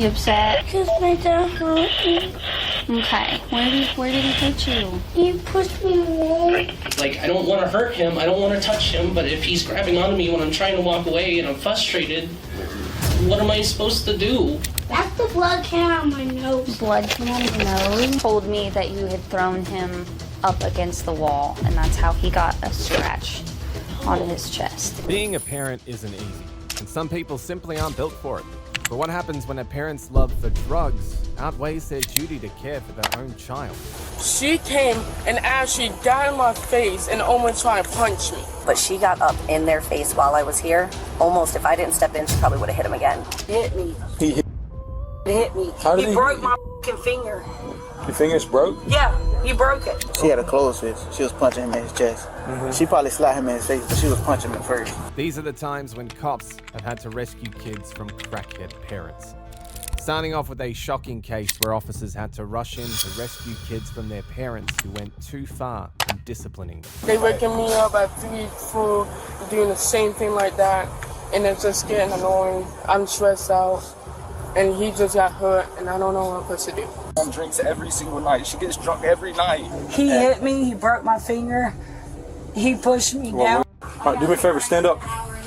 You upset? Because my dad hurt me. Okay. Where did he hurt you? He pushed me away. Like, I don't want to hurt him, I don't want to touch him, but if he's grabbing onto me when I'm trying to walk away and I'm frustrated, what am I supposed to do? That's the blood came out of my nose. Blood came out of your nose? Told me that you had thrown him up against the wall, and that's how he got a scratch on his chest. Being a parent isn't easy, and some people simply aren't built for it. But what happens when a parent's love for drugs outweighs their duty to care for their own child? She came and actually got in my face and almost tried to punch me. But she got up in their face while I was here. Almost, if I didn't step in, she probably would have hit him again. He hit me. He hit me. How did he broke my fucking finger. Your fingers broke? Yeah, he broke it. She had a closed fist. She was punching him in his chest. She probably slapped him in his face, but she was punching him first. These are the times when cops have had to rescue kids from crackhead parents. Starting off with a shocking case where officers had to rush in to rescue kids from their parents who went too far in disciplining them. They waking me up at 3 for doing the same thing like that, and it's just getting annoying. I'm stressed out, and he just got hurt, and I don't know what I'm supposed to do. Mom drinks every single night. She gets drunk every night. He hit me. He broke my finger. He pushed me down. All right, do me a favor, stand up.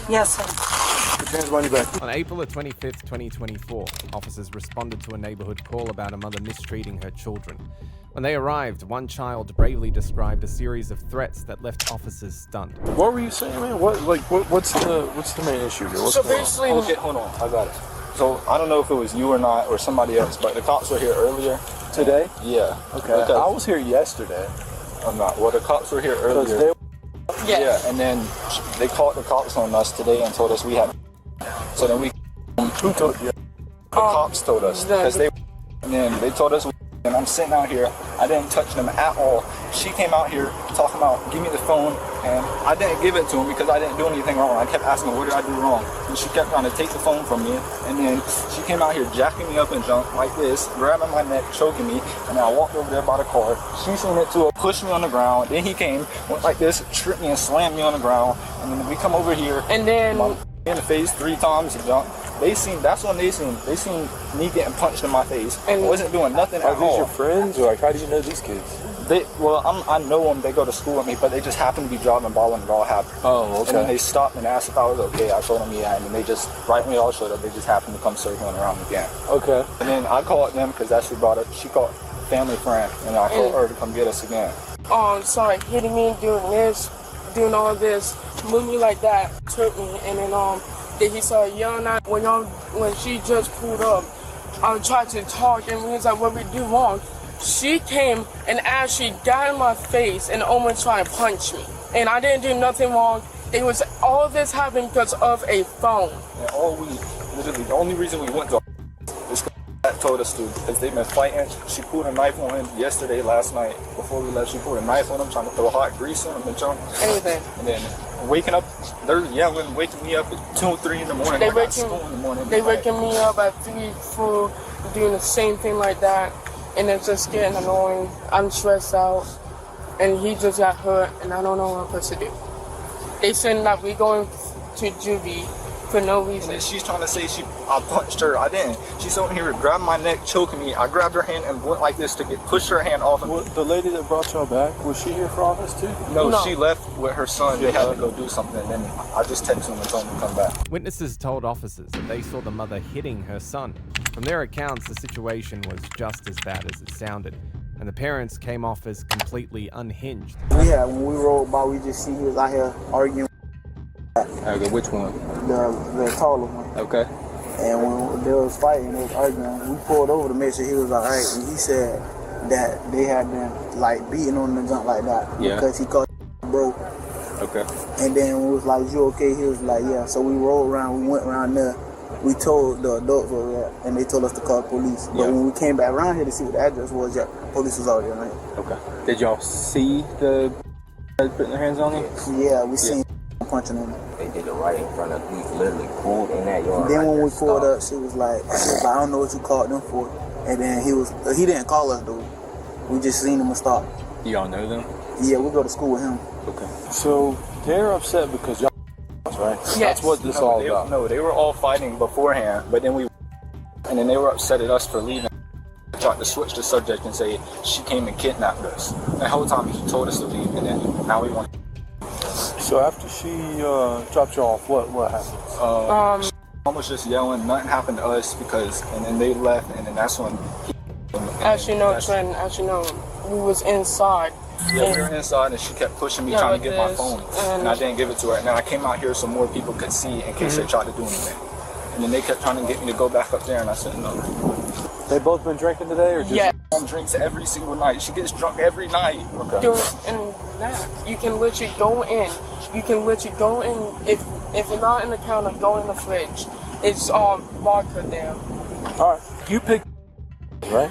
Yes, sir. Put your hands behind your back. On April the 25th, 2024, officers responded to a neighborhood call about a mother mistreating her children. When they arrived, one child bravely described a series of threats that left officers stunned. What were you saying, man? What's the main issue here? So basically, okay, hold on, I got it. So I don't know if it was you or not, or somebody else, but the cops were here earlier today. Yeah. Okay. I was here yesterday. I'm not. Well, the cops were here earlier. Yeah, and then they called the cops on us today and told us we had. So then who told you? The cops told us because and then they told us. And I'm sitting out here, I didn't touch them at all. She came out here talking about, give me the phone, and I didn't give it to him because I didn't do anything wrong. I kept asking, what did I do wrong? And she kept trying to take the phone from me, and then she came out here jacking me up and junk like this, grabbing my neck, choking me, and I walked over there by the car. She seen it too, pushed me on the ground, then he came, went like this, tripped me and slammed me on the ground, and then we come over here, and then in the face 3 times and junk. That's when they seen me getting punched in my face. And I wasn't doing nothing at all. Are these your friends, or like, how do you know these kids? I know them. They go to school with me, but they just happened to be driving by when it all happened. Oh, okay. And then they stopped and asked if I was okay. I told them yeah, and then they just right when it all showed up, they just happened to come circling around again. Okay. And then I called them because that's who brought it. She called family friend, and I told her to come get us again. Sorry, hitting me, doing this, doing all this, moving me like that, took me, and then he started yelling at when she just pulled up. I tried to talk, and we was like, what we do wrong? She came and actually got in my face and almost tried to punch me. And I didn't do nothing wrong. All of this happened because of a phone. And the only reason we went to is that told us to, because they've been fighting. She pulled a knife on him yesterday, last night, before we left. She pulled a knife on him, trying to throw hot grease on him and junk. Everything. And then waking up, they're yelling, waking me up at 2 or 3 in the morning. They waking me up at 3 for doing the same thing like that, and it's just getting annoying. I'm stressed out, and he just got hurt, and I don't know what I'm supposed to do. They said that we going to juvie for no reason. And then she's trying to say I punched her. I didn't. She's over here grabbing my neck, choking me. I grabbed her hand and went like this to push her hand off. The lady that brought y'all back, was she here for all this too? No, she left with her son. They had to go do something, and then I just texted him and told him to come back. Witnesses told officers that they saw the mother hitting her son. From their accounts, the situation was just as bad as it sounded, and the parents came off as completely unhinged. Yeah, when we rolled by, we just see he was out here arguing. Okay, which one? The taller one. Okay. And when they was fighting, they was arguing, we pulled over to make sure he was alright, and he said that they had been like beating on the junk like that because he called broke. Okay. And then we was like, you okay? He was like, yeah. So we rolled around, we went around there. We told the adults over there, and they told us to call the police. But when we came back around here to see what the address was, police was already around. Okay. Did y'all see the putting their hands on him? Yeah, we seen punching him. They did it right in front of us. We literally pulled in that yard. Then when we pulled up, she was like, I don't know what you called them for. And then he didn't call us though. We just seen him and stopped. Y'all know them? Yeah, we go to school with him. Okay. So they're upset because y'all, right? Yes. That's what this all about. No, they were all fighting beforehand, but then And then they were upset at us for leaving. They tried to switch the subject and say she came and kidnapped us. And the whole time he told us to leave, and then now we want. So after she dropped you off, what happened? Mom was just yelling, nothing happened to us and then they left, and then that's when as you know, Trent, we was inside. Yeah, we were inside and she kept pushing me, trying to get my phone. And I didn't give it to her. And then I came out here so more people could see in case they tried to do anything. And then they kept trying to get me to go back up there, and I said no. They both been drinking today, or just? Yeah. Mom drinks every single night. She gets drunk every night. Okay. Dude, and that, you can literally go in. If you're not in the counter, go in the fridge. It's vodka there. All right. You picked, right?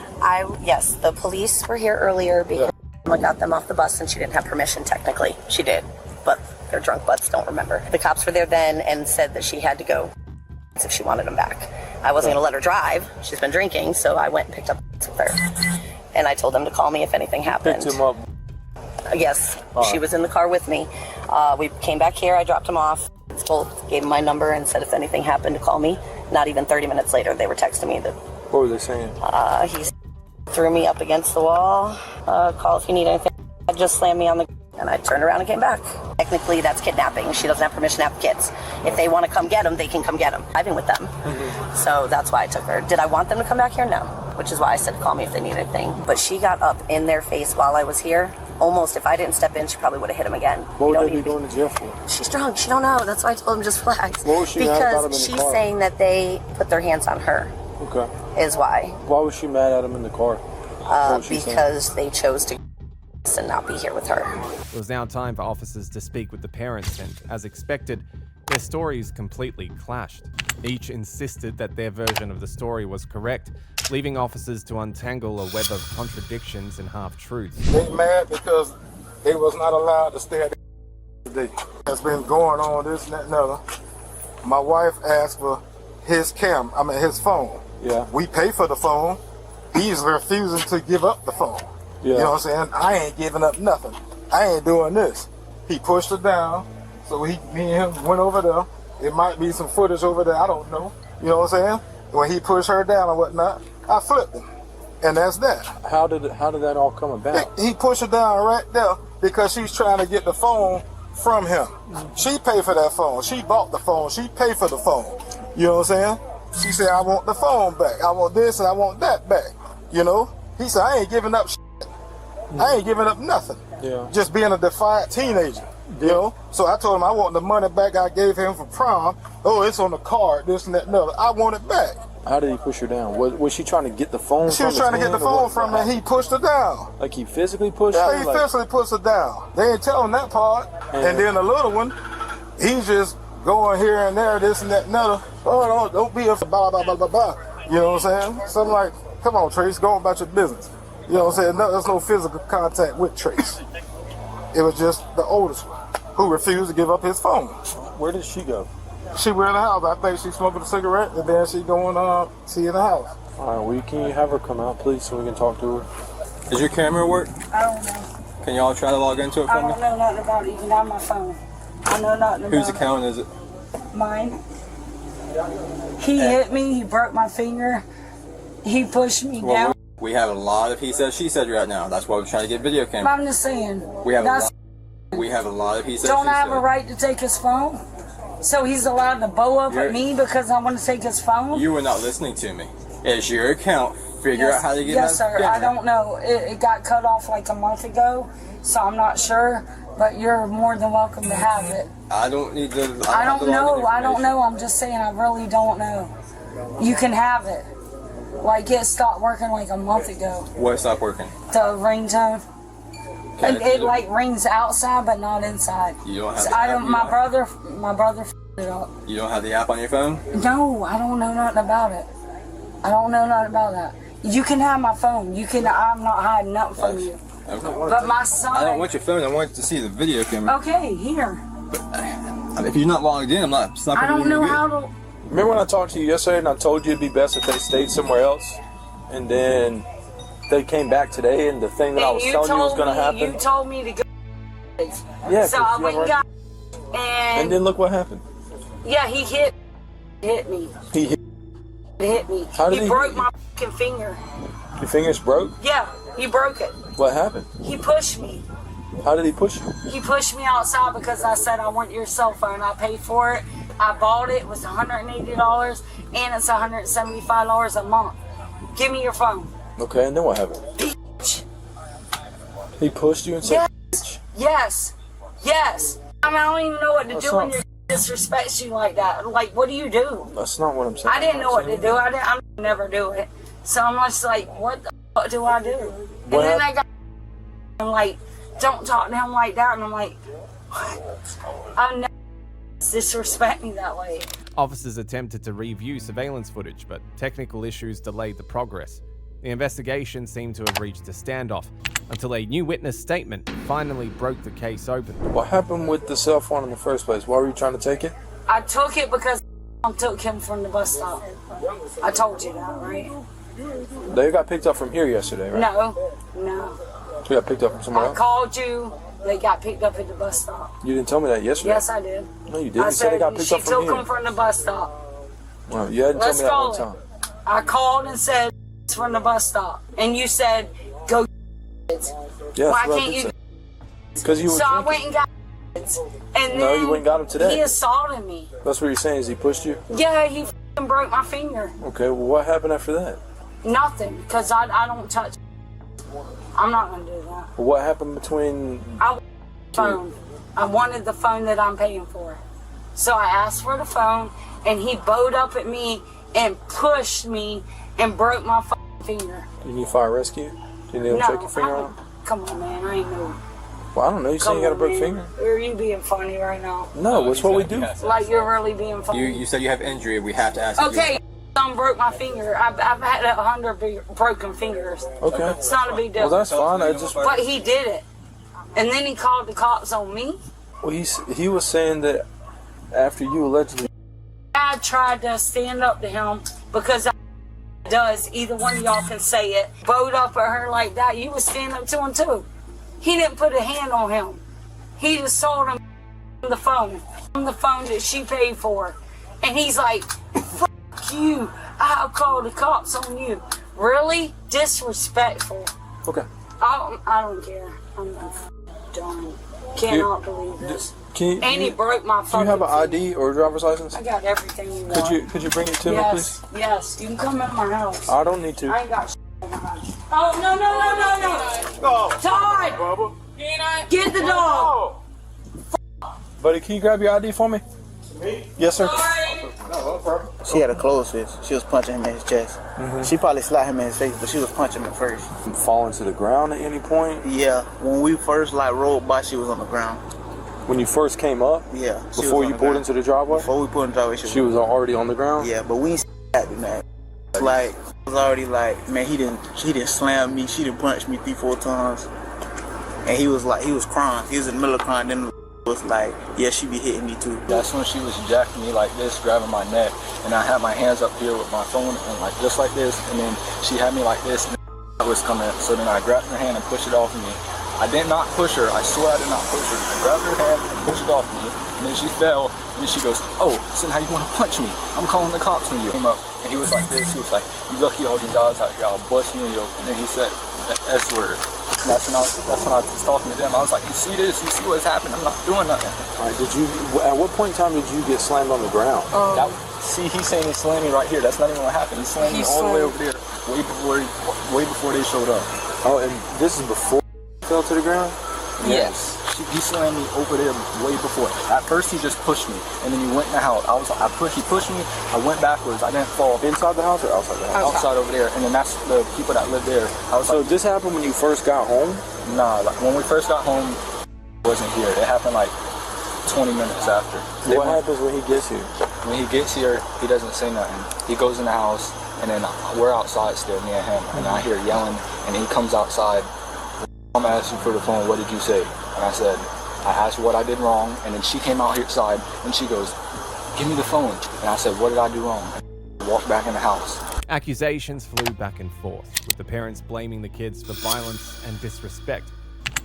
Yes, the police were here earlier because I got them off the bus and she didn't have permission technically. She did, but their drunk butts don't remember. The cops were there then and said that she had to go if she wanted them back. I wasn't going to let her drive. She's been drinking, so I went and picked up with her. And I told them to call me if anything happened. Picked him up. Yes, she was in the car with me. We came back here, I dropped him off. Both gave him my number and said if anything happened to call me. Not even 30 minutes later, they were texting me that. What were they saying? He threw me up against the wall. Call if you need anything. I just slammed me on the, and I turned around and came back. Technically, that's kidnapping. She doesn't have permission to have kids. If they want to come get them, they can come get them. I've been with them. So that's why I took her. Did I want them to come back here? No. Which is why I said call me if they need anything. But she got up in their face while I was here. Almost, if I didn't step in, she probably would have hit him again. What would they be going to jail for? She's drunk. She don't know. That's why I told him just relax. What was she mad about him in the Because she's car? saying that they put their hands on her. Okay. Is why. Why was she mad at him in the car? Because they chose to and not be here with her. It was now time for officers to speak with the parents, and as expected, their stories completely clashed. Each insisted that their version of the story was correct, leaving officers to untangle a web of contradictions and half-truths. They mad because they was not allowed to stay at the It's been going on this and that and other. My wife asked for his phone. Yeah. We pay for the phone. He's refusing to give up the phone. Yeah. You know what I'm saying? I ain't giving up nothing. I ain't doing this. He pushed her down, so me and him went over there. It might be some footage over there, I don't know. You know what I'm saying? When he pushed her down or whatnot, I flipped him. And that's that. How did that all come about? He pushed her down right there because she's trying to get the phone from him. She paid for that phone. She bought the phone. She paid for the phone. You know what I'm saying? She said, I want the phone back. I want this and I want that back. You know? He said, I ain't giving up shit. I ain't giving up nothing. Yeah. Just being a defiant teenager. You know? So I told him I want the money back I gave him for prom. Oh, it's on the card, this and that and other. I want it back. How did he push her down? Was she trying to get the phone She was trying to get the phone from him, and he pushed her down. Like he physically pushed Yeah, her? he physically pushed her down. They ain't telling that part. And then the little one, he's just going here and there, this and that and other. Oh, don't be a blah, blah, blah, blah, blah. You know what I'm saying? So I'm like, come on, Trace, go on about your business. You know what I'm saying? No, there's no physical contact with Trace. It was just the oldest one who refused to give up his phone. Where did she go? She went in the house. I think she's smoking a cigarette, and then she going see in the house. All right, well, can you have her come out, please, so we can talk to her? Does your camera work? I don't know. Can y'all try to log into it for I me? don't know nothing about it. You can have my phone. I know nothing about it. Whose account is it? Mine. He hit me. He broke my finger. He pushed me down. We have a lot of he said, she said right now. That's why we're trying to get video camera. I'm just saying. We have a lot of he said, Don't she I have said. a right to take his phone? So he's allowed to bow up at me because I want to take his phone? You were not listening to me. It's your account. Figure out how to get Yes, that sir. camera. I don't know. It got cut off like a month ago, so I'm not sure. But you're more than welcome to have it. I don't need to. I don't know. I don't know. I'm just saying I really don't know. You can have it. Like it stopped working like a month ago. What stopped working? The ringtone. Okay, It like rings outside but not inside. You don't have So the I app, don't. you My don't- brother f***ed it up. You don't have the app on your phone? No, I don't know nothing about it. I don't know nothing about that. You can have my phone. You can. I'm not hiding nothing from you. Okay. But my son. I don't want your phone. I want to see the video camera. Okay, here. If you're not logged in, I'm not. It's not I gonna don't be know good. how to. Remember when I talked to you yesterday and I told you it'd be best if they stayed somewhere else? And then they came back today and the thing that I was telling you was going to happen? You told me to go. Yeah, So I went and got. And then look what happened. Yeah, he hit me. He hit hit me. How did he broke my fucking finger. Your finger's broke? Yeah, he broke it. What happened? He pushed me. How did he push you? He pushed me outside because I said, I want your cell phone. I paid for it. I bought it. It was $180 and it's $175 a month. Give me your phone. Okay, and then what happened? Bitch. He pushed you and said, Yes. Yes. Yes. I mean, I don't even know what to do when you disrespect you like that. Like, what do you do? That's not what I'm saying. I didn't know what to do. I never do it. So I'm just like, what the fuck do I do? And then I'm like, don't talk to him like that. And I'm like, what? I've never disrespect me that way. Officers attempted to review surveillance footage, but technical issues delayed the progress. The investigation seemed to have reached a standoff until a new witness statement finally broke the case open. What happened with the cell phone in the first place? Why were you trying to take it? I took it because I took him from the bus stop. I told you that, right? They got picked up from here yesterday, right? No. They got picked up from somewhere I else? called you. They got picked up at the bus stop. You didn't tell me that yesterday. Yes, I did. No, you didn't. You said they got picked up from here. She took him from the bus stop. Well, you hadn't told me that one time. I called and said it's from the bus stop, and you said go. Yes, why can't you? Because you were So drinking. I went and got. And No, then you went and got him today. He assaulted me. That's what you're saying, is he pushed you? Yeah, he f***ing broke my finger. Okay, well, what happened after that? Nothing, because I don't touch. I'm not gonna do that. What happened between? I wanted the phone. I wanted the phone that I'm paying for. So I asked for the phone, and he bowed up at me and pushed me and broke my finger. You need fire rescue? Do you need to check your finger out? Come on, man. I ain't know. Well, I don't know. You saying you got a broke finger? Are you being funny right now? No, it's what we do. Like you're really being funny. You said you have injury. We have to ask you. Okay, son broke my finger. I've had 100 broken fingers. Okay. It's not a big deal. Well, that's fine. But he did it. And then he called the cops on me. Well, he was saying that after you allegedly. I tried to stand up to him because either one of y'all can say it. Bowed up at her like that. You would stand up to him too. He didn't put a hand on him. He just sold him the phone that she paid for. And he's like, fuck you. I'll call the cops on you. Really? Disrespectful. Okay. I don't care. I'm done. Cannot believe this. And he broke my phone. Do you have an ID or a driver's license? I got everything you want. Could you bring it to me, please? Yes. You can come in my house. I don't need to. I ain't got shit in my house. Oh, no. Todd! Get the dog! Buddy, can you grab your ID for me? Me? Yes, sir. She had a closed fist. She was punching him in his chest. She probably slapped him in his face, but she was punching him first. Falling to the ground at any point? Yeah. When we first rolled by, she was on the ground. When you first came up? Yeah. Before you pulled into the driveway? Before we pulled in the driveway, she was already on the ground? Yeah, but we at him, man. It was already man, he didn't slam me. She didn't punch me 3-4 times. And he was crying. He was in the middle of crying. Then was like, yeah, she be hitting me too. That's when she was jacking me like this, grabbing my neck, and I had my hands up here with my phone and just like this, and then she had me like this, and I was coming up. So then I grabbed her hand and pushed it off me. I did not push her. I swear I did not push her. I grabbed her hand and pushed it off me, and then she fell, and then she goes, oh, so now you want to punch me? I'm calling the cops on you. He came up, and he was like this. He was like, you lucky all these guys out here, I'll bust you in your. And then he said the S word. That's when I was talking to them. I was like, you see this? You see what's happening? I'm not doing nothing. All right, at what point in time did you get slammed on the ground? He's saying he slammed me right here. That's not even what happened. He slammed me all the way over there, way before they showed up. Oh, and this is before you fell to the ground? Yes. He slammed me over there way before. At first, he just pushed me, and then he went in the house. He pushed me. I went backwards. I didn't fall. Inside the house or outside the house? Outside over there, and then that's the people that live there. So this happened when you first got home? Nah, when we first got home, it wasn't here. It happened 20 minutes after. What happens when he gets here? When he gets here, he doesn't say nothing. He goes in the house, and then we're outside still, me and him, and I hear yelling, and he comes outside. I'm asking for the phone. What did you say? And I said, I asked what I did wrong, and then she came out here outside, and she goes, give me the phone. And I said, what did I do wrong? And walked back in the house. Accusations flew back and forth, with the parents blaming the kids for violence and disrespect.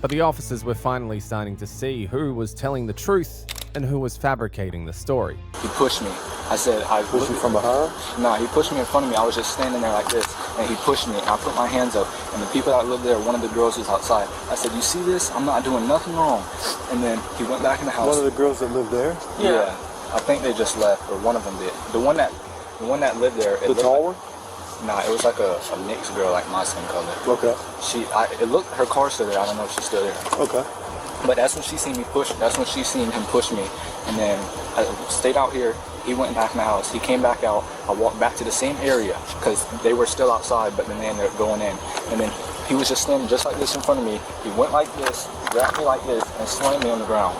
But the officers were finally starting to see who was telling the truth and who was fabricating the story. He pushed me. I said, I pushed you from behind? Nah, he pushed me in front of me. I was just standing there like this, and he pushed me, and I put my hands up, and the people that lived there, one of the girls was outside. I said, you see this? I'm not doing nothing wrong. And then he went back in the house. One of the girls that lived there? Yeah. I think they just left, or one of them did. The one that lived there. The tall one? Nah, it was like a mixed girl, like my skin color. Okay. Her car's still there. I don't know if she's still there. Okay. But that's when she seen me push. That's when she seen him push me, and then I stayed out here. He went back in the house. He came back out. I walked back to the same area because they were still outside, but then they ended up going in. And then he was just standing just like this in front of me. He went like this, grabbed me like this, and slammed me on the ground.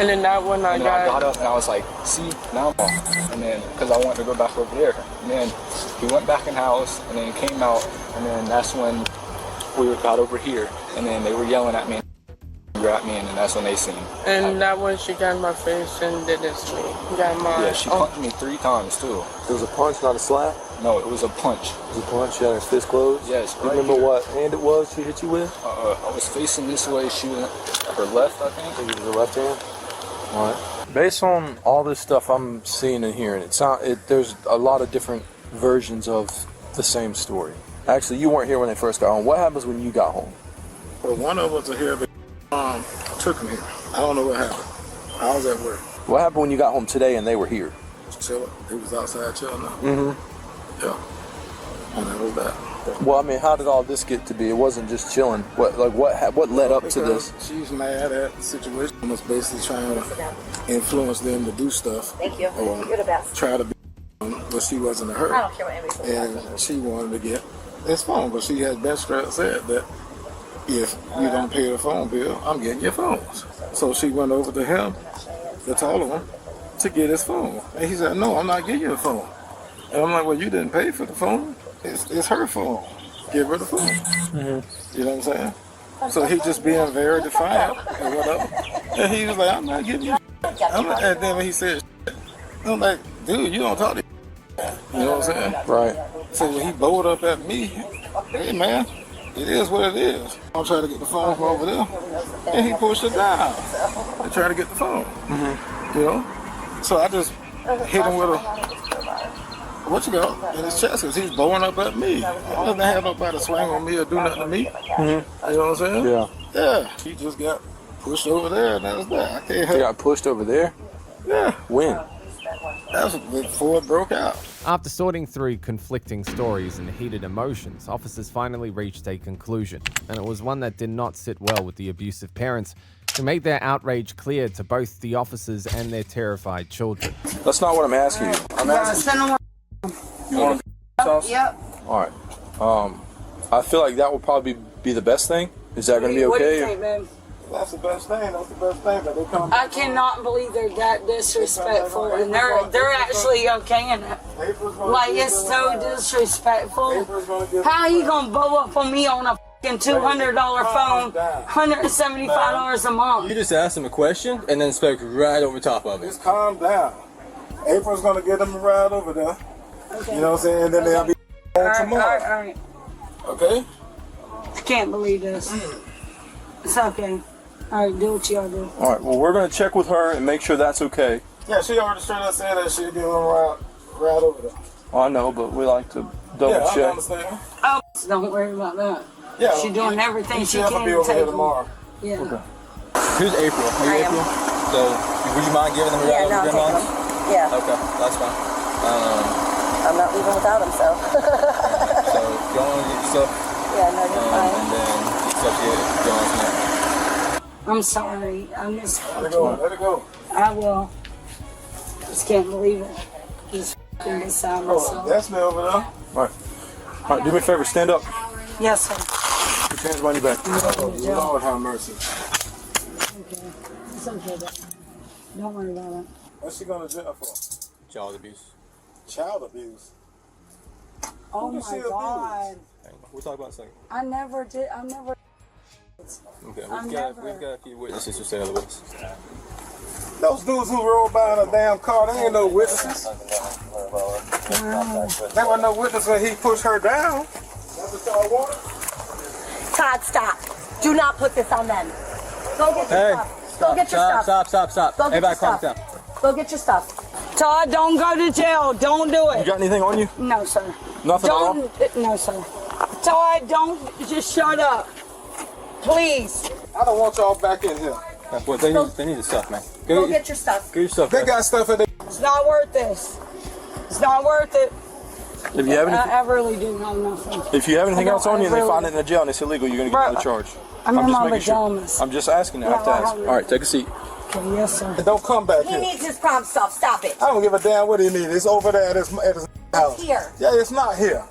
And then that one I got up and I was like, see, now I'm off. And then, because I wanted to go back over there. And then he went back in the house, and then came out, and then that's when we got over here. And then they were yelling at me, grabbed me, and then that's when they seen. And that one she got in my face and did this to me. Got mine. Yeah, she punched me 3 times too. It was a punch, not a slap? No, it was a punch. It was a punch, she had her fist closed? Yes. Do you remember what hand it was she hit you with? I was facing this way, she was her left, I think. It was her left hand? All right. Based on all this stuff I'm seeing and hearing, there's a lot of different versions of the same story. Actually, you weren't here when they first got home. What happens when you got home? Well, one of us are here, but took me here. I don't know what happened. I was at work. What happened when you got home today and they were here? Chilling. He was outside chilling now. Mm-hmm. Yeah. And that was that. Well, I mean, how did all this get to be? It wasn't just chilling. What led up to this? She's mad at the situation. I was basically trying to influence them to do stuff. Thank you. Or You're the best. try to be, but she wasn't a her. I don't care what anybody says. And she wanted to get his phone, but she had been straight said that if you don't pay the phone bill, I'm getting your phones. So she went over to him, the taller one, to get his phone. And he said, no, I'm not getting you a phone. And I'm like, well, you didn't pay for the phone. It's her phone. Give her the phone. Mm-hmm. You know what I'm saying? So he just being very defiant and whatever. And he was like, I'm not getting you. And then when he said, I'm like, dude, you don't talk to you know what I'm saying? Right. So when he bowled up at me, hey man, it is what it is. I'm trying to get the phone from over there, and he pushed it down and tried to get the phone. Mm-hmm. You know? So I just hit him with in his chest, because he's blowing up at me. He doesn't have nobody swing on me or do nothing to me. Mm-hmm. You know what I'm saying? Yeah. Yeah. He just got pushed over there, and that was that. I can't He got pushed over there? Yeah. When? That was before it broke out. After sorting through conflicting stories and heated emotions, officers finally reached a conclusion, and it was one that did not sit well with the abusive parents, who made their outrage clear to both the officers and their terrified children. That's not what I'm asking you. I'm asking you want to Yep. All right. I feel like that would probably be the best thing. Is that going to be okay? What do you think, man? That's the best thing. That's the best thing. But they come. I cannot believe they're that disrespectful, and they're actually okaying it. Like, it's so disrespectful. How you gonna blow up on me on a fucking $200 phone, $175 a month? You just asked him a question and then spoke right over top of it. Just calm down. April's gonna get them a ride over there. Okay. You know what I'm saying? And then they'll be home tomorrow. All right. Okay? I can't believe this. It's okay. All right, do what you gotta do. All right, well, we're going to check with her and make sure that's okay. Yeah, she already straight up said that she'd give them a ride over there. Well, I know, but we like to double check. I understand. Oh, don't worry about that. Yeah, she's doing everything she She'll can be to over take here them. tomorrow. Yeah. Okay. Who's April? Are you April? So, would you mind giving them a ride over to Grandma's? Yeah. Okay, that's fine. I'm not leaving without him, so. So, go on and get your stuff. Yeah, no, you're fine. And then, it's up to you. Go on tonight. I'm sorry. I'm just. Let it go. Let it go. I will. Just can't believe it. Just f***ing beside myself. That's me over there. All right. All right, do me a favor. Stand up. Yes, sir. Put your hands behind your back. Lord have mercy. Okay. It's okay, Dad. Don't worry about it. What's she going to jail for? Child abuse. Child abuse? Oh Who did she my God. We'll talk about it in a second. I never did. I never. Okay, we've got a few witnesses who say otherwise. Those dudes who rolled by in a damn car, they ain't no witnesses. There wasn't no witness when he pushed her down. That's what y'all wanted? Todd, stop. Do not put this on them. Go get your stuff. Go get your stuff. Stop. Go get Everybody your calm stuff. down. Go get your stuff. Todd, don't go to jail. Don't do it. You got anything on you? No, sir. Nothing at all? No, sir. Todd, don't just shut up. Please. I don't want y'all back in here. That's what they need the stuff, man. Go get your stuff. Get your stuff. They got stuff in there. It's not worth this. It's not worth it. If you have anything, I really do have nothing. if you have anything else on you and they really- find it in the jail and it's illegal, you're going to get another charge. I'm in just my making sure. pajamas. I'm just asking that. I have to ask. All right, take a seat. Okay, yes, sir. Don't come back He here. needs his prom stuff. Stop it. I don't give a damn what he needs. It's over there at his house. Here. Yeah, it's not here.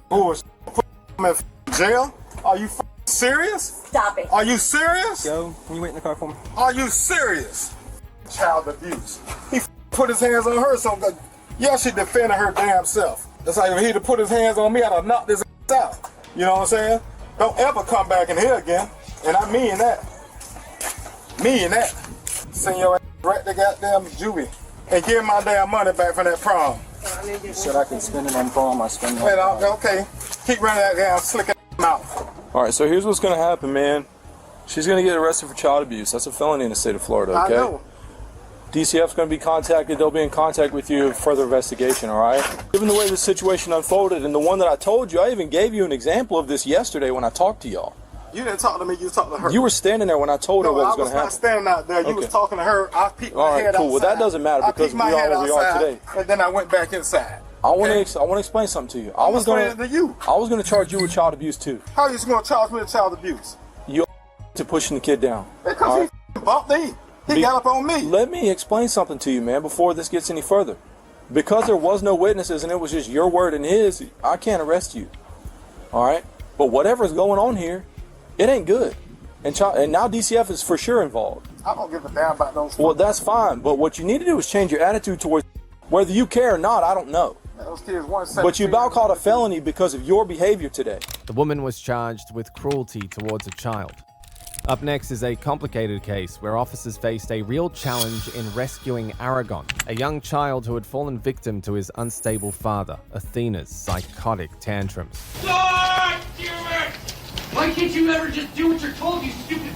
Bullshit. Put him in jail? Are you serious? Stop it. Are you serious? Yo, can you wait in the car for me? Are you serious? Child abuse. He put his hands on her, so y'all should defend her damn self. That's like if he'd have put his hands on me, I'd have knocked his out. You know what I'm saying? Don't ever come back in here again. And I mean that. Mean that. Send your ass right to goddamn juvie and give my damn money back from that prom. You said I can spend it on prom. I spend it Wait, on prom. okay. Keep running that damn slick mouth. All right, so here's what's going to happen, man. She's going to get arrested for child abuse. That's a felony in the state of Florida, okay? I know. DCF's going to be contacted. They'll be in contact with you for further investigation, all right? Given the way the situation unfolded and the one that I told you, I even gave you an example of this yesterday when I talked to y'all. You didn't talk to me, you talked to her. You were standing there when I told her what was going to I happen. was not standing out there. You was talking to her. I peeked my head outside. All right, cool. Well, that doesn't matter because we are where we are today. And then I went back inside. I want to explain something to you. I was going to charge you with child abuse too. How are you going to charge me with child abuse? You to pushing the kid down. Because he bumped me. He got up on me. Let me explain something to you, man, before this gets any further. Because there was no witnesses and it was just your word and his, I can't arrest you. All right? But whatever's going on here, it ain't good. And now DCF is for sure involved. I don't give a damn about those. Well, that's fine. But what you need to do is change your attitude towards whether you care or not, I don't know. Those kids weren't But you about called a felony because of your behavior today. The woman was charged with cruelty towards a child. Up next is a complicated case where officers faced a real challenge in rescuing Aragon, a young child who had fallen victim to his unstable father, Athena's psychotic tantrums. God damn it! Why can't you ever just do what you're told, you stupid?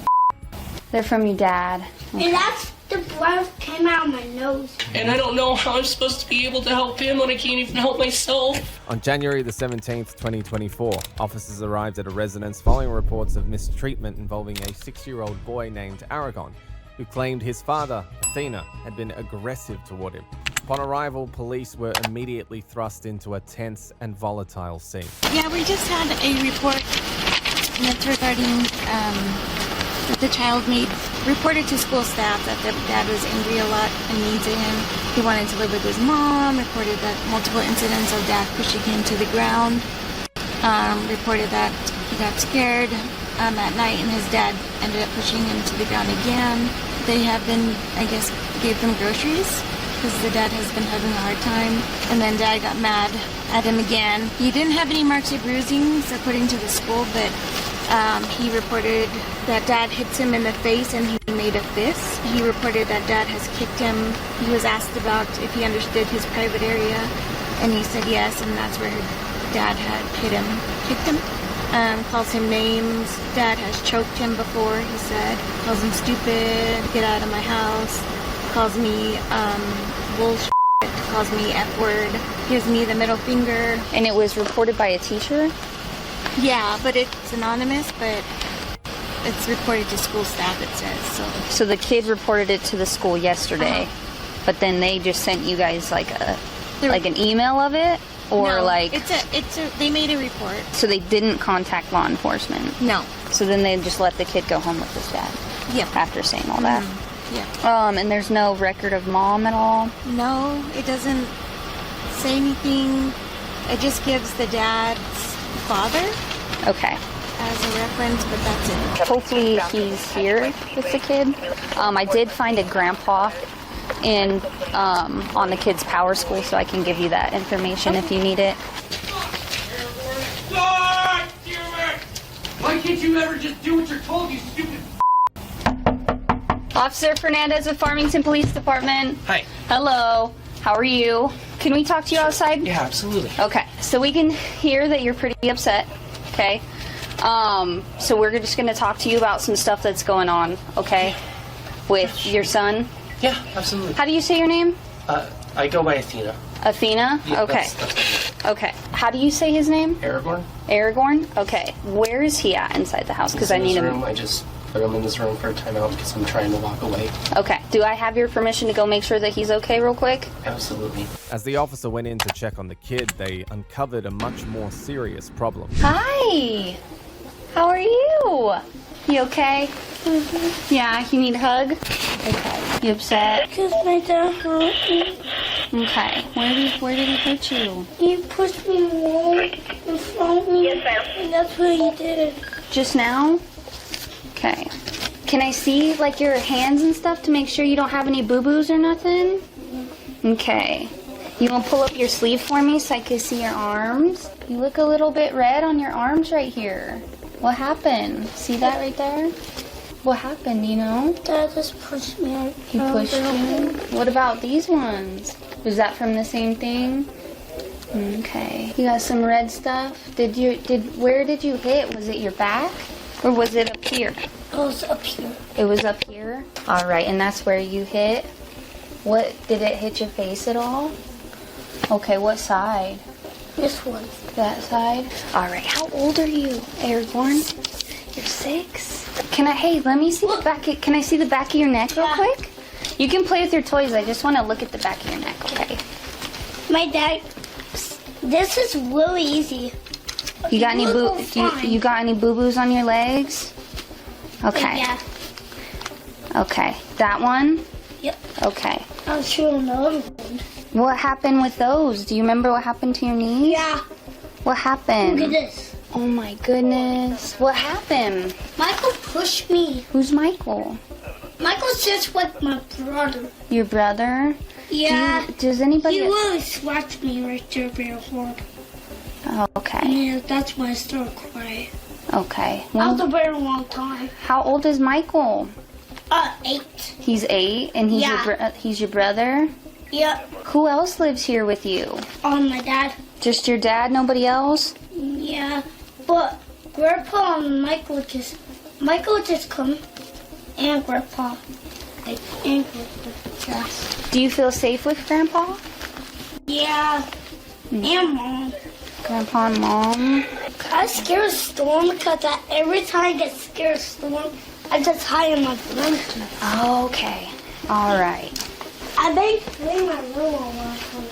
They're from your dad. And that's the blood came out of my nose. And I don't know how I'm supposed to be able to help him when I can't even help myself. On January the 17th, 2024, officers arrived at a residence following reports of mistreatment involving a 6-year-old boy named Aragon, who claimed his father, Athena, had been aggressive toward him. Upon arrival, police were immediately thrust into a tense and volatile scene. Yeah, we just had a report that's regarding that the child reported to school staff that the dad was angry a lot and mean to him. He wanted to live with his mom, reported that multiple incidents of dad pushing him to the ground, reported that he got scared at night and his dad ended up pushing him to the ground again. They have been, I guess, gave them groceries because the dad has been having a hard time. And then dad got mad at him again. He didn't have any marks or bruisings according to the school, but he reported that dad hits him in the face and he made a fist. He reported that dad has kicked him. He was asked about if he understood his private area, and he said yes, and that's where dad had hit him, kicked him. Calls him names. Dad has choked him before, he said. Calls him stupid, get out of my house. Calls me bullshit, calls me F-word, gives me the middle finger. And it was reported by a teacher? Yeah, but it's anonymous, but it's reported to school staff, it says. So the kid reported it to the school yesterday, but then they just sent you guys like an email of it? Or no, like they made a report. So they didn't contact law enforcement? No. So then they just let the kid go home with his dad? Yep. After saying all that? Yeah. And there's no record of mom at all? No, it doesn't say anything. It just gives the dad's father. Okay. As a reference, but that's it. Hopefully he's here with the kid. I did find a grandpa on the kid's power school, so I can give you that information if you need it. God damn it! Why can't you ever just do what you're told, you stupid? Officer Fernandez of Farmington Police Department. Hi. Hello. How are you? Can we talk to you outside? Yeah, absolutely. Okay. So we can hear that you're pretty upset. Okay. So we're just going to talk to you about some stuff that's going on. Okay. with your son? Yeah, absolutely. How do you say your name? I go by Athena. Athena? Yeah, okay. That's okay. How do you say his name? Aragorn. Aragorn? Okay. Where is he at inside the house? Because I need him. I just put him in his room for a timeout because I'm trying to walk away. Okay. Do I have your permission to go make sure that he's okay real quick? Absolutely. As the officer went in to check on the kid, they uncovered a much more serious problem. Hi. How are you? You okay? Mm-hmm. Yeah, you need a hug? Okay. You upset? Because my dad hurt me. Okay. Where did he hurt you? He pushed me away in front of me. And that's what he did. Just now? Okay. Can I see, like, your hands and stuff to make sure you don't have any boo-boos or nothing? Okay. You want to pull up your sleeve for me so I can see your arms? You look a little bit red on your arms right here. What happened? See that right there? What happened, you know? Dad just pushed me. He pushed you? What about these ones? Was that from the same thing? Okay. You got some red stuff? Where did you hit? Was it your back? Or was it up here? It was up here. It was up here? Alright, and that's where you hit? Did it hit your face at all? Okay, what side? This one. That side? Alright, how old are you, Aragorn? You're 6? Let me see the back. Can I see the back of your neck real quick? You can play with your toys. I just want to look at the back of your neck, okay? My dad, this is really easy. You got any you got any boo-boos on your legs? Okay. Yeah. Okay. That one? Yep. Okay. I'll show another one. What happened with those? Do you remember what happened to your knees? Yeah. What happened? Look at this. Oh my goodness. What happened? Michael pushed me. Who's Michael? Michael's just like my brother. Your brother? Yeah. Does anybody... He really scratched me right there very hard. Oh, okay. Yeah, that's when I started crying. Okay. That was a very long time. How old is Michael? 8. He's 8, and he's your brother? Yep. Who else lives here with you? My dad. Just your dad, nobody else? Yeah, but Grandpa and Michael just come, and Grandpa, and Grandpa. Do you feel safe with Grandpa? Yeah, and Mom. Grandpa and Mom? I scared of Storm because every time I get scared of Storm, I just hide in my blanket. Okay, all right. I may clean my room on one time.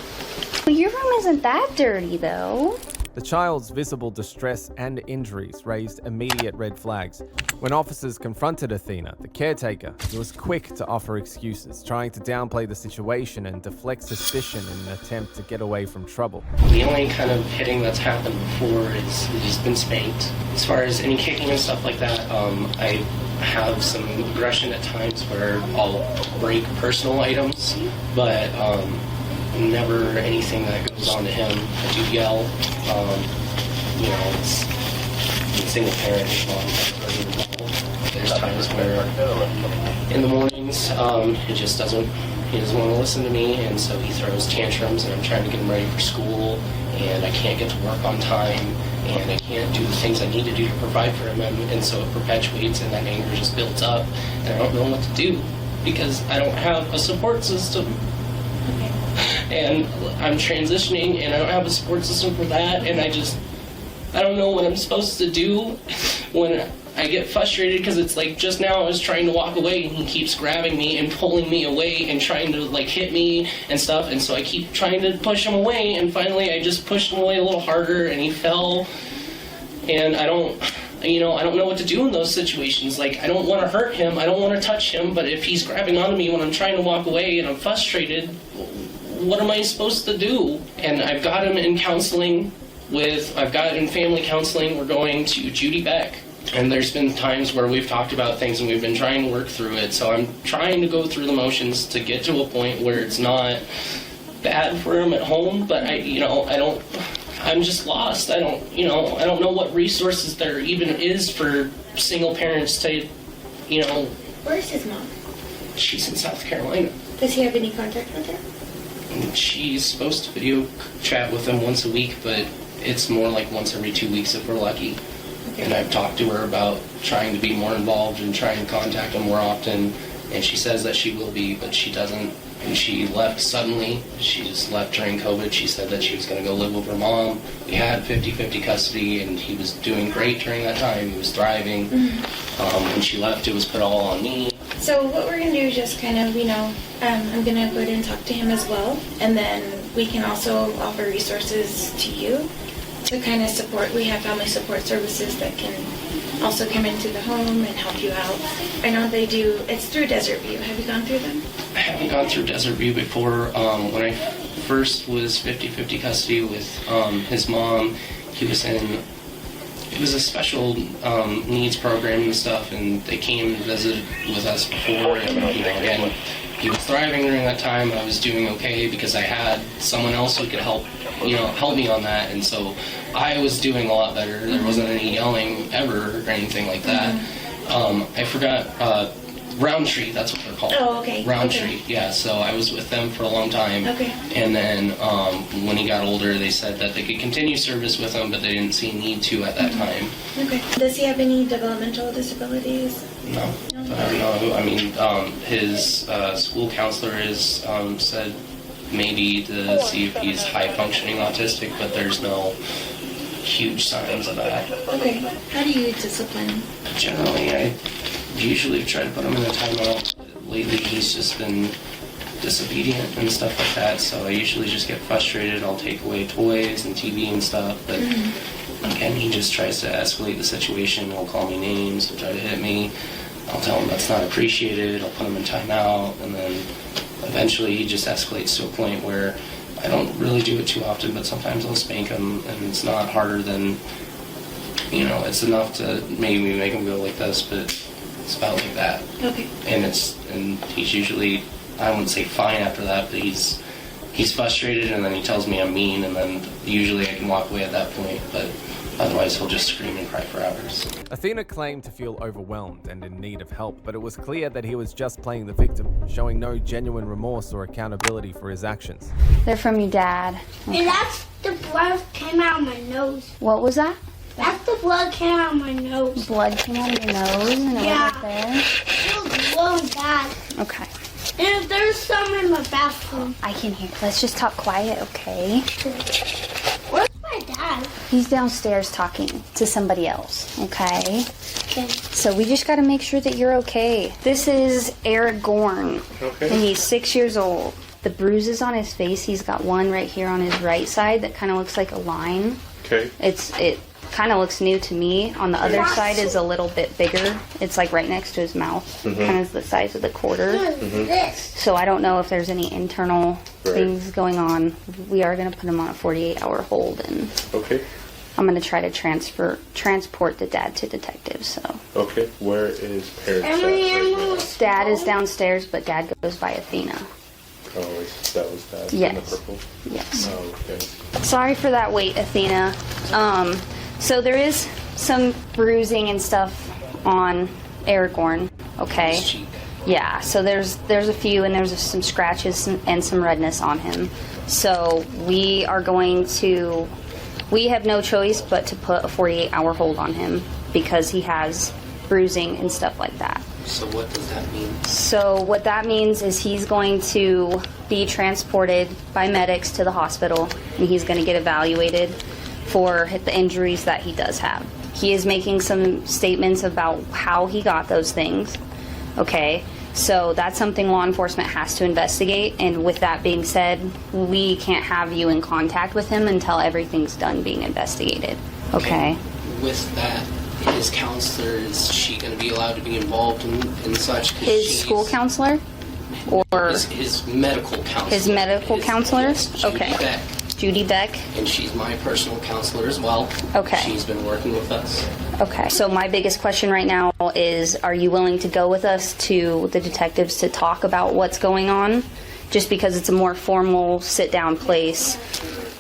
Well, your room isn't that dirty, though. The child's visible distress and injuries raised immediate red flags. When officers confronted Athena, the caretaker, he was quick to offer excuses, trying to downplay the situation and deflect suspicion in an attempt to get away from trouble. The only kind of hitting that's happened before is he's been spanked. As far as any kicking and stuff like that, I have some aggression at times where I'll break personal items, but never anything that goes on to him. I do yell. It's single parent. There's times where in the mornings he doesn't want to listen to me, and so he throws tantrums, and I'm trying to get him ready for school, and I can't get to work on time, and I can't do the things I need to do to provide for him, and so it perpetuates, and that anger just builds up, and I don't know what to do because I don't have a support system. And I'm transitioning, and I don't have a support system for that, and I don't know what I'm supposed to do when I get frustrated, because it's like just now I was trying to walk away, and he keeps grabbing me and pulling me away and trying to like hit me and stuff, and so I keep trying to push him away, and finally I just pushed him away a little harder, and he fell, and I don't know what to do in those situations. Like, I don't want to hurt him, I don't want to touch him, but if he's grabbing onto me when I'm trying to walk away and I'm frustrated, what am I supposed to do? And I've got him in counseling I've got in family counseling. We're going to Judy Beck. And there's been times where we've talked about things and we've been trying to work through it. So I'm trying to go through the motions to get to a point where it's not bad for him at home, but I'm just lost. I don't know what resources there even is for single parents to, Where's his mom? She's in South Carolina. Does he have any contact with her? She's supposed to video chat with him once a week, but it's more like once every 2 weeks if we're lucky. Okay. And I've talked to her about trying to be more involved and trying to contact him more often, and she says that she will be, but she doesn't. And she left suddenly. She just left during COVID. She said that she was going to go live with her mom. We had 50-50 custody, and he was doing great during that time. He was thriving. When she left, it was put all on me. So what we're going to do is just kind of, I'm going to go ahead and talk to him as well. And then we can also offer resources to you to kind of support. We have family support services that can also come into the home and help you out. I know they do, it's through Desert View. Have you gone through them? I haven't gone through Desert View before. When I first was 50-50 custody with his mom, he was in, it was a special needs program and stuff, and they came and visited with us before, and again, he was thriving during that time. I was doing okay because I had someone else who could help me on that, and so I was doing a lot better. There wasn't any yelling ever or anything like that. I forgot, Roundtree, that's what they're called. Oh, okay. Roundtree, yeah, so I was with them for a long time. Okay. And then when he got older, they said that they could continue service with him, but they didn't see a need to at that time. Okay. Does he have any developmental disabilities? No. No. I mean, his school counselor has said maybe to see if he's high-functioning autistic, but there's no huge signs of that. Okay. How do you discipline? Generally, I usually try to put him in a timeout. Lately, he's just been disobedient and stuff like that, so I usually just get frustrated. I'll take away toys and TV and stuff, but again, he just tries to escalate the situation. He'll call me names, he'll try to hit me. I'll tell him that's not appreciated. I'll put him in timeout, and then eventually he just escalates to a point where I don't really do it too often, but sometimes I'll spank him, and it's not harder than, it's enough to maybe make him go like this, but it's about like that. Okay. And he's usually, I wouldn't say fine after that, but he's frustrated, and then he tells me I'm mean, and then usually I can walk away at that point, but otherwise he'll just scream and cry for hours. Athena claimed to feel overwhelmed and in need of help, but it was clear that he was just playing the victim, showing no genuine remorse or accountability for his actions. They're from your dad. Okay. And that's the blood came out of my nose. What was that? That's the blood came out of my nose. Blood came out of your nose and it went right there? It was really bad. Okay. And there's some in my bathroom. I can hear. Let's just talk quiet, okay? Where's my dad? He's downstairs talking to somebody else, okay? Okay. So we just got to make sure that you're okay. This is Eric Gorn, and he's 6 years old. The bruises on his face, he's got one right here on his right side that kind of looks like a line. Okay. It kind of looks new to me. On the other side is a little bit bigger. It's like right next to his mouth, kind of the size of the quarter. So I don't know if there's any internal things going on. We are going to put him on a 48-hour hold, and I'm going to try to transport the dad to detectives. So. Okay, where is parents? Dad is downstairs, but dad goes by Athena. Oh, that was that. Yes. In the purple? Yes. Oh, okay. Sorry for that wait, Athena. So there is some bruising and stuff on Aragorn, okay? Yeah, so there's a few, and there's some scratches and some redness on him. So we have no choice but to put a 48-hour hold on him because he has bruising and stuff like that. So what does that mean? So what that means is he's going to be transported by medics to the hospital, and he's going to get evaluated for the injuries that he does have. He is making some statements about how he got those things. Okay, so that's something law enforcement has to investigate, and with that being said, we can't have you in contact with him until everything's done being investigated. Okay? With that, his counselor, is she going to be allowed to be involved in such? His school counselor? Or his medical counselor. His medical counselor? Yes, okay. Beck. Judy Beck. And she's my personal counselor as well. Okay. She's been working with us. Okay. So my biggest question right now is, are you willing to go with us to the detectives to talk about what's going on? Just because it's a more formal sit-down place.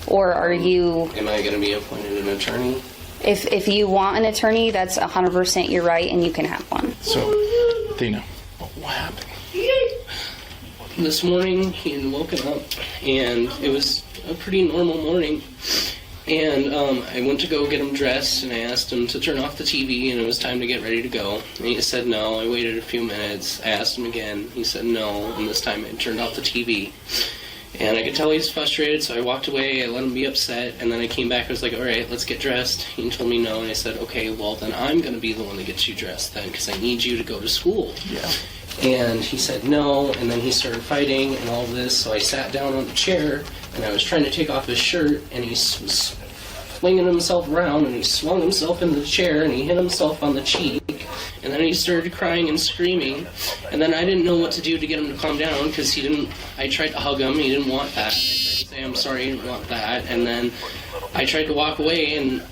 Or are you... Am I going to be appointed an attorney? If you want an attorney, that's 100% your right, and you can have one. So, Athena, what happened? This morning, he had woken up, and it was a pretty normal morning. And I went to go get him dressed, and I asked him to turn off the TV, and it was time to get ready to go. And he said no. I waited a few minutes. I asked him again. He said no, and this time I turned off the TV. And I could tell he was frustrated, so I walked away. I let him be upset, and then I came back. I was like, all right, let's get dressed. He told me no, and I said, okay, well, then I'm going to be the one that gets you dressed then, because I need you to go to school. Yeah. And he said no, and then he started fighting and all this, so I sat down on the chair, and I was trying to take off his shirt, and he was swinging himself around, and he swung himself into the chair, and he hit himself on the cheek, and then he started crying and screaming, and then I didn't know what to do to get him to calm down, because I tried to hug him, he didn't want that. I tried to say, I'm sorry, he didn't want that, and then I tried to walk away, and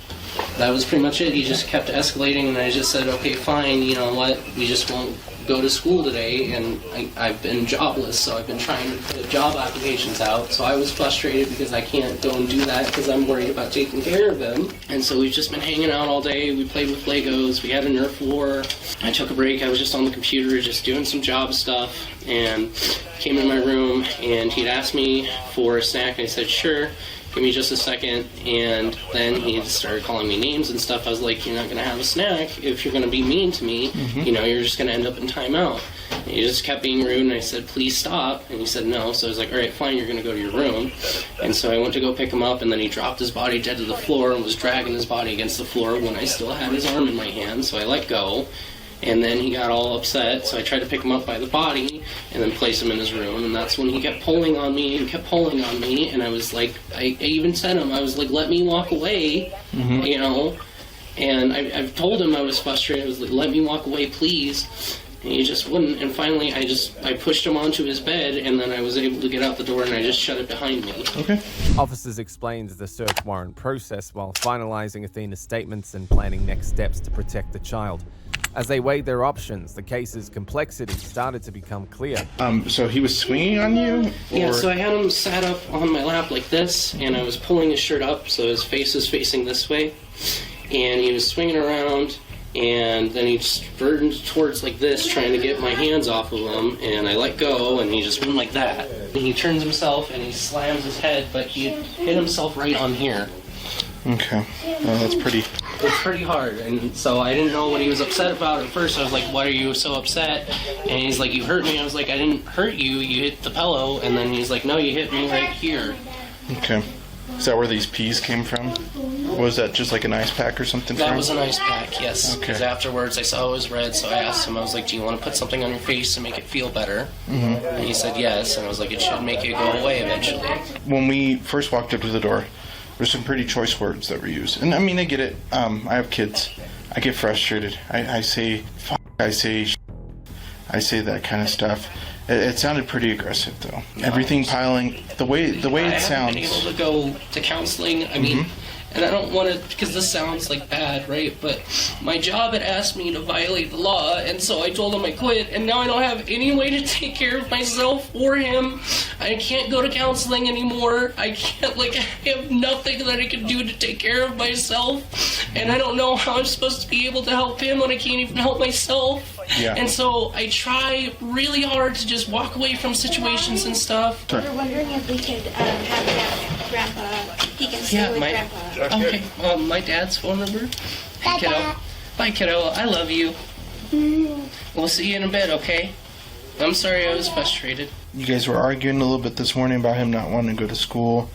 that was pretty much it. He just kept escalating, and I just said, okay, fine, you know what, we just won't go to school today, and I've been jobless, so I've been trying to put job applications out, so I was frustrated because I can't go and do that because I'm worried about taking care of him. And so we've just been hanging out all day. We played with Legos, we had a Nerf war. I took a break, I was just on the computer just doing some job stuff, and came in my room, and he'd asked me for a snack, and I said sure, give me just a second. And then he started calling me names and stuff. I was like, you're not going to have a snack if you're going to be mean to me. You know, you're just going to end up in timeout. And he just kept being rude, and I said, please stop. And he said no. So I was like, all right, fine, you're going to go to your room. And so I went to go pick him up, and then he dropped his body dead to the floor and was dragging his body against the floor when I still had his arm in my hand. So I let go. And then he got all upset, so I tried to pick him up by the body and then place him in his room, and that's when he kept pulling on me and kept pulling on me, and I was like, I even said to him, I was like, let me walk away, you know, and I've told him I was frustrated. I was like, let me walk away, please, and he just wouldn't, and finally I pushed him onto his bed, and then I was able to get out the door, and I just shut it behind me. Okay. Officers explained the search warrant process while finalizing Athena's statements and planning next steps to protect the child. As they weighed their options, the case's complexity started to become clear. So he was swinging on you? Yeah, so I had him sat up on my lap like this, and I was pulling his shirt up so his face is facing this way, and he was swinging around, and then he spurted towards like this, trying to get my hands off of him, and I let go, and he just went like that. And he turns himself, and he slams his head, but he hit himself right on here. Okay. That's pretty... It's pretty hard, and so I didn't know what he was upset about at first. I was like, why are you so upset? And he's like, you hurt me. I was like, I didn't hurt you, you hit the pillow. And then he's like, no, you hit me right here. Okay. Is that where these peas came from? Was that just like an ice pack or something? That was an ice pack, yes. Okay. Because afterwards I saw it was red, so I asked him, I was like, do you want to put something on your face to make it feel better? And he said yes, and I was like, it should make it go away eventually. When we first walked up to the door, there's some pretty choice words that were used. And I mean, I get it. I have kids. I get frustrated. I say, fuck, I say that kind of stuff. It sounded pretty aggressive, though. No, everything piling, the way it sounds. I haven't been able to go to counseling. I mean, and I don't want to, because this sounds like bad, right? But my job had asked me to violate the law, and so I told him I quit, and now I don't have any way to take care of myself or him. I can't go to counseling anymore. I can't, I have nothing that I can do to take care of myself, and I don't know how I'm supposed to be able to help him when I can't even help myself. Yeah. And so I try really hard to just walk away from situations and stuff. We're wondering if we could have Grandpa. He can stay with Grandpa. Okay, my dad's phone number. Hey, kiddo. Bye, kiddo. I love you. We'll see you in a bit, okay? I'm sorry I was frustrated. You guys were arguing a little bit this morning about him not wanting to go to school.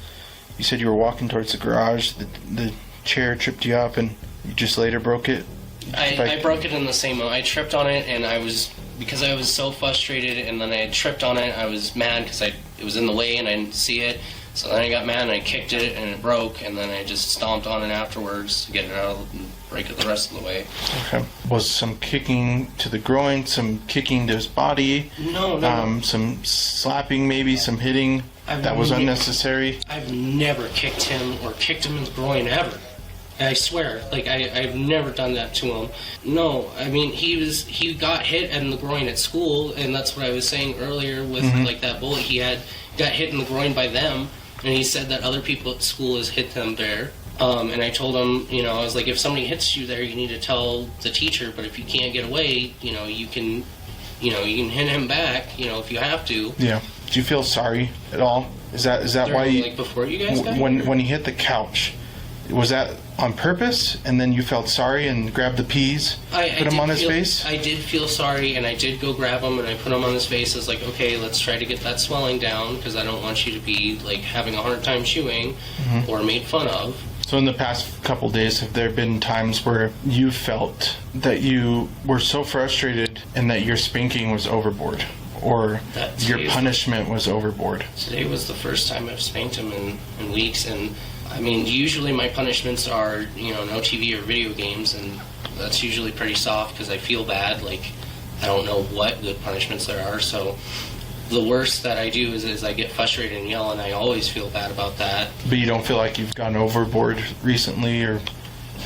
You said you were walking towards the garage. The chair tripped you up, and you just later broke it. I broke it in the same moment. I tripped on it, and because I was so frustrated, and then I had tripped on it, I was mad because it was in the way and I didn't see it. So then I got mad and I kicked it and it broke, and then I just stomped on it afterwards to get it out and break it the rest of the way. Okay. Was some kicking to the groin, some kicking to his body? No. Some slapping, maybe some hitting that was unnecessary? I've never kicked him or kicked him in the groin ever. I swear, I've never done that to him. No, I mean, he got hit in the groin at school, and that's what I was saying earlier with, that bullet he got hit in the groin by them, and he said that other people at school has hit them there. And I told him, I was like, if somebody hits you there, you need to tell the teacher, but if you can't get away, you can hit him back, if you have to. Yeah. Do you feel sorry at all? Is that why before you guys got when he hit the couch, Was that on purpose, and then you felt sorry and grabbed the peas, put them on his face? I did feel sorry, and I did go grab him, and I put him on his face. I was like, okay, let's try to get that swelling down, because I don't want you to be like having a hard time chewing or made fun of. So in the past couple days, have there been times where you felt that you were so frustrated and that your spanking was overboard? Or your punishment was overboard? Today was the first time I've spanked him in weeks, and I mean, usually my punishments are, no TV or video games, and that's usually pretty soft because I feel bad. Like, I don't know what good punishments there are, so the worst that I do is I get frustrated and yell, and I always feel bad about that. But you don't feel like you've gone overboard recently, or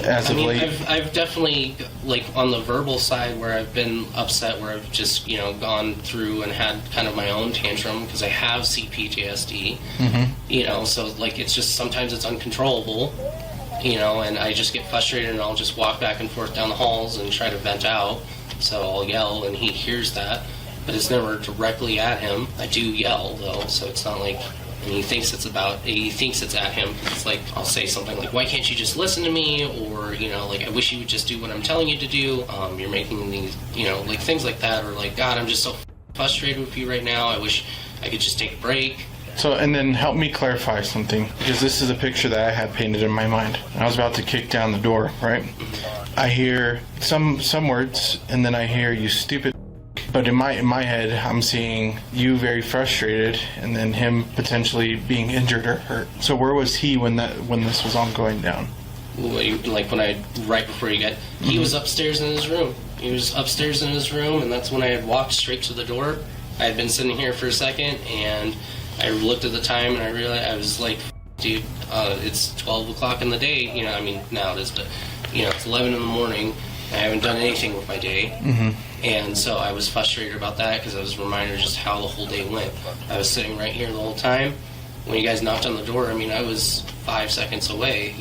as of late? I've definitely, like, on the verbal side where I've been upset, where I've just, gone through and had kind of my own tantrum because I have CPTSD, so, like, it's just sometimes it's uncontrollable, and I just get frustrated and I'll just walk back and forth down the halls and try to vent out, so I'll yell and he hears that, but it's never directly at him. I do yell, though, so it's not like... And he thinks it's at him. It's like, I'll say something like, why can't you just listen to me? Or, like, I wish you would just do what I'm telling you to do. You're making these, like, things like that. Or like, God, I'm just so frustrated with you right now. I wish I could just take a break. So, and then help me clarify something, because this is a picture that I had painted in my mind. I was about to kick down the door, right? I hear some words, and then I hear, you stupid. But in my head, I'm seeing you very frustrated, and then him potentially being injured or hurt. So where was he when this was all going down? Like right before he got, he was upstairs in his room. He was upstairs in his room, and that's when I had walked straight to the door. I had been sitting here for a second, and I looked at the time, and I realized, I was like, dude, it's 12 o'clock in the day. Now it is, but it's 11 in the morning. I haven't done anything with my day. And so I was frustrated about that because I was reminded just how the whole day went. I was sitting right here the whole time. When you guys knocked on the door, I was 5 seconds away.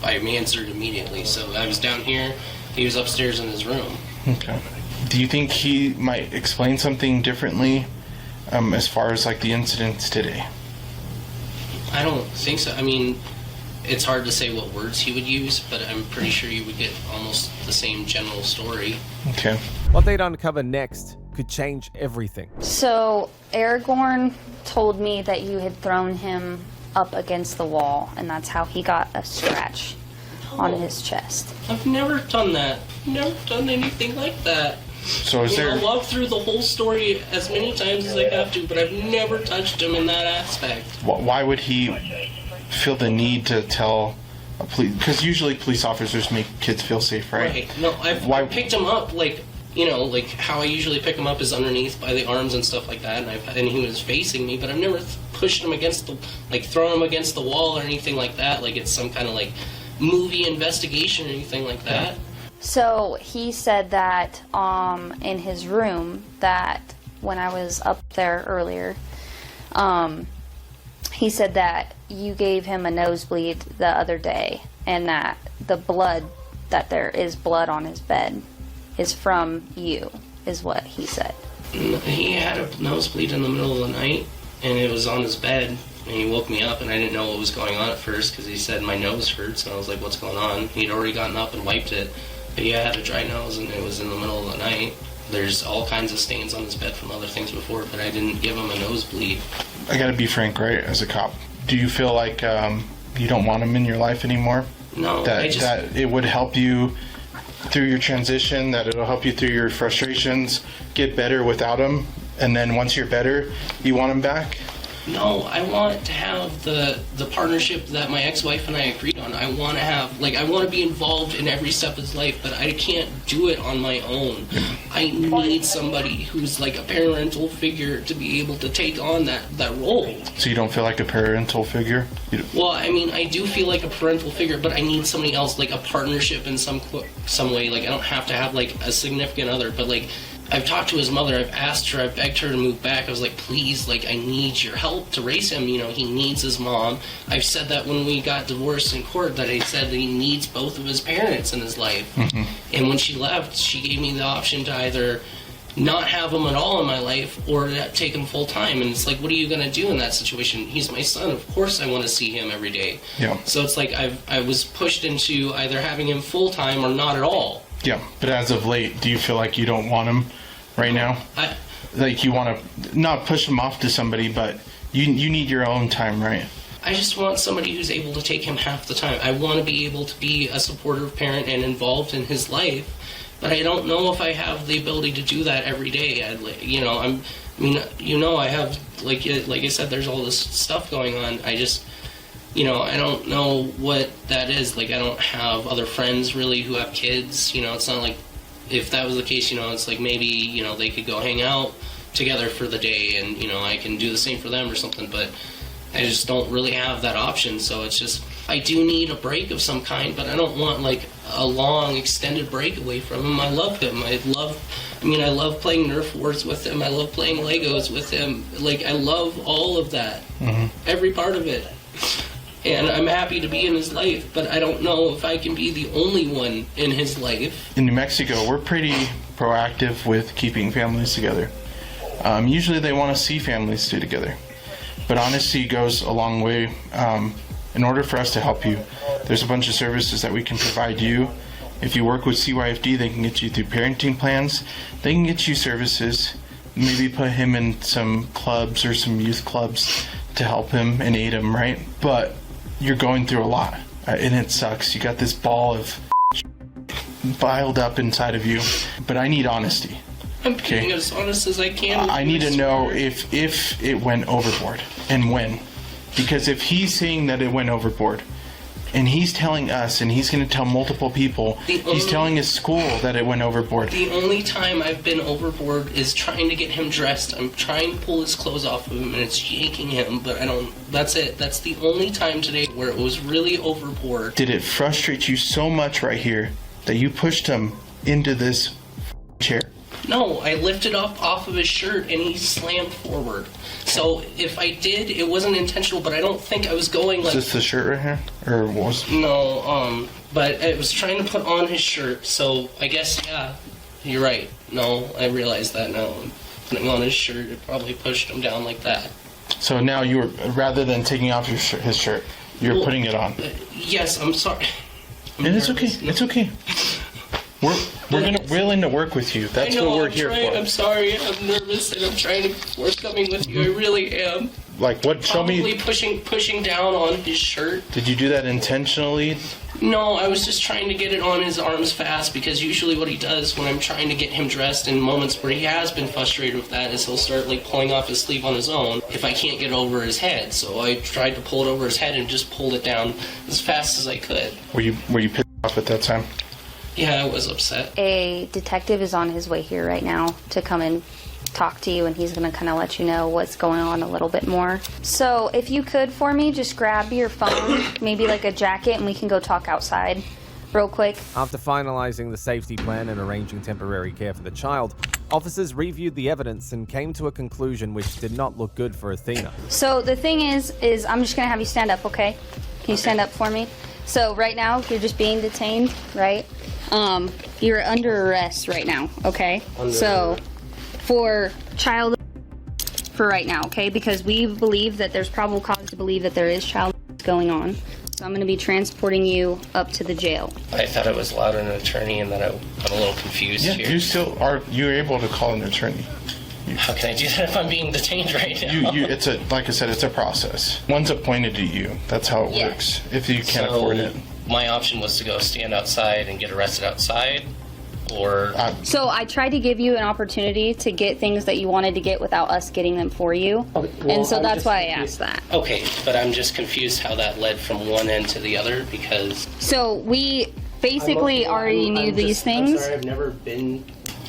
I answered immediately. So I was down here. He was upstairs in his room. Okay. Do you think he might explain something differently as far as like the incidents today? I don't think so. It's hard to say what words he would use, but I'm pretty sure you would get almost the same general story. Okay. What they'd uncover next could change everything. So, Aragorn told me that you had thrown him up against the wall, and that's how he got a scratch on his chest. I've never done that. Never done anything like that. So is there... I'll walk through the whole story as many times as I have to, but I've never touched him in that aspect. Why would he feel the need to tell a police? Because usually police officers make kids feel safe, right? Right. No, I picked him up like how I usually pick him up is underneath by the arms and stuff like that, and he was facing me, but I've never pushed him against thrown him against the wall or anything like that. Like it's some kind of like movie investigation or anything like that. So he said that in his room that when I was up there earlier, he said that you gave him a nosebleed the other day, and that that there is blood on his bed is from you, is what he said. He had a nosebleed in the middle of the night, and it was on his bed, and he woke me up, and I didn't know what was going on at first, because he said my nose hurts, and I was like, what's going on? He'd already gotten up and wiped it, but yeah, I had a dry nose, and it was in the middle of the night. There's all kinds of stains on his bed from other things before, but I didn't give him a nosebleed. I gotta be frank, right, as a cop. Do you feel like you don't want him in your life anymore? No, that it would help you through your transition, that it'll help you through your frustrations, get better without him, and then once you're better, you want him back? No, I want to have the partnership that my ex-wife and I agreed on. I want to have, I want to be involved in every step of his life, but I can't do it on my own. I need somebody who's like a parental figure to be able to take on that role. So you don't feel like a parental figure? Well, I do feel like a parental figure, but I need somebody else, like a partnership in some way. Like, I don't have to have, a significant other, but, I've talked to his mother, I've asked her, I've begged her to move back. I was like, please, I need your help to raise him. He needs his mom. I've said that when we got divorced in court, that I said that he needs both of his parents in his life. Mm-hmm. And when she left, she gave me the option to either not have him at all in my life or take him full time. And it's like, what are you going to do in that situation? He's my son. Of course I want to see him every day. Yeah. So it's like I was pushed into either having him full time or not at all. Yeah, but as of late, do you feel like you don't want him right now? Like you want to not push him off to somebody, but you need your own time, right? I just want somebody who's able to take him half the time. I want to be able to be a supportive parent and involved in his life, but I don't know if I have the ability to do that every day. I have, like I said, there's all this stuff going on. I just, I don't know what that is. Like, I don't have other friends really who have kids. It's not like, if that was the case, it's like maybe, they could go hang out together for the day and, I can do the same for them or something, but I just don't really have that option. So it's just, I do need a break of some kind, but I don't want like a long extended break away from him. I love him. I love playing Nerf wars with him. I love playing Legos with him. Like, I love all of that. Mm-hmm. Every part of it. And I'm happy to be in his life, but I don't know if I can be the only one in his life. In New Mexico, we're pretty proactive with keeping families together. Usually they want to see families stay together. But honesty goes a long way. In order for us to help you, there's a bunch of services that we can provide you. If you work with CYFD, they can get you through parenting plans. They can get you services, maybe put him in some clubs or some youth clubs to help him and aid him, right? But you're going through a lot, and it sucks. You got this ball of piled up inside of you, but I need honesty. I'm being as honest as I can. I need to know if it went overboard and when. Because if he's saying that it went overboard, and he's telling us, and he's going to tell multiple people, he's telling his school that it went overboard. The only time I've been overboard is trying to get him dressed. I'm trying to pull his clothes off of him, and it's yanking him, but that's it. That's the only time today where it was really overboard. Did it frustrate you so much right here that you pushed him into this chair? No, I lifted up off of his shirt and he slammed forward. So if I did, it wasn't intentional, but I don't think I was going like... Is this the shirt right here? Or was... No, but I was trying to put on his shirt, so I guess, yeah, you're right. No, I realize that now. Putting on his shirt, it probably pushed him down like that. So now you were, rather than taking off his shirt, you're putting it on. Yes, I'm sorry. It's okay. It's okay. We're willing to work with you. That's what we're here for. I'm sorry. I'm nervous and I'm trying to be forthcoming with you. I really am. Like what? Show me. Probably pushing down on his shirt. Did you do that intentionally? No, I was just trying to get it on his arms fast, because usually what he does when I'm trying to get him dressed in moments where he has been frustrated with that is he'll start like pulling off his sleeve on his own if I can't get it over his head. So I tried to pull it over his head and just pulled it down as fast as I could. Were you pissed off at that time? Yeah, I was upset. A detective is on his way here right now to come and talk to you, and he's going to kind of let you know what's going on a little bit more. So if you could for me, just grab your phone, maybe like a jacket, and we can go talk outside real quick. After finalizing the safety plan and arranging temporary care for the child, officers reviewed the evidence and came to a conclusion which did not look good for Athena. So the thing is I'm just going to have you stand up, okay? Can you stand up for me? So right now, you're just being detained, right? You're under arrest right now, okay? So for child for right now, okay? Because we believe that there's probable cause to believe that there is child going on. So I'm going to be transporting you up to the jail. I thought I was allowed an attorney, and that I'm a little confused here. You still are. You're able to call an attorney. How can I do that if I'm being detained right now? It's like I said, it's a process. One's appointed to you. That's how it works. If you can't afford it. My option was to go stand outside and get arrested outside, or... So I tried to give you an opportunity to get things that you wanted to get without us getting them for you. Okay, well, and so that's why I asked that. Okay, but I'm just confused how that led from one end to the other, because... So we basically already knew these things. I'm sorry,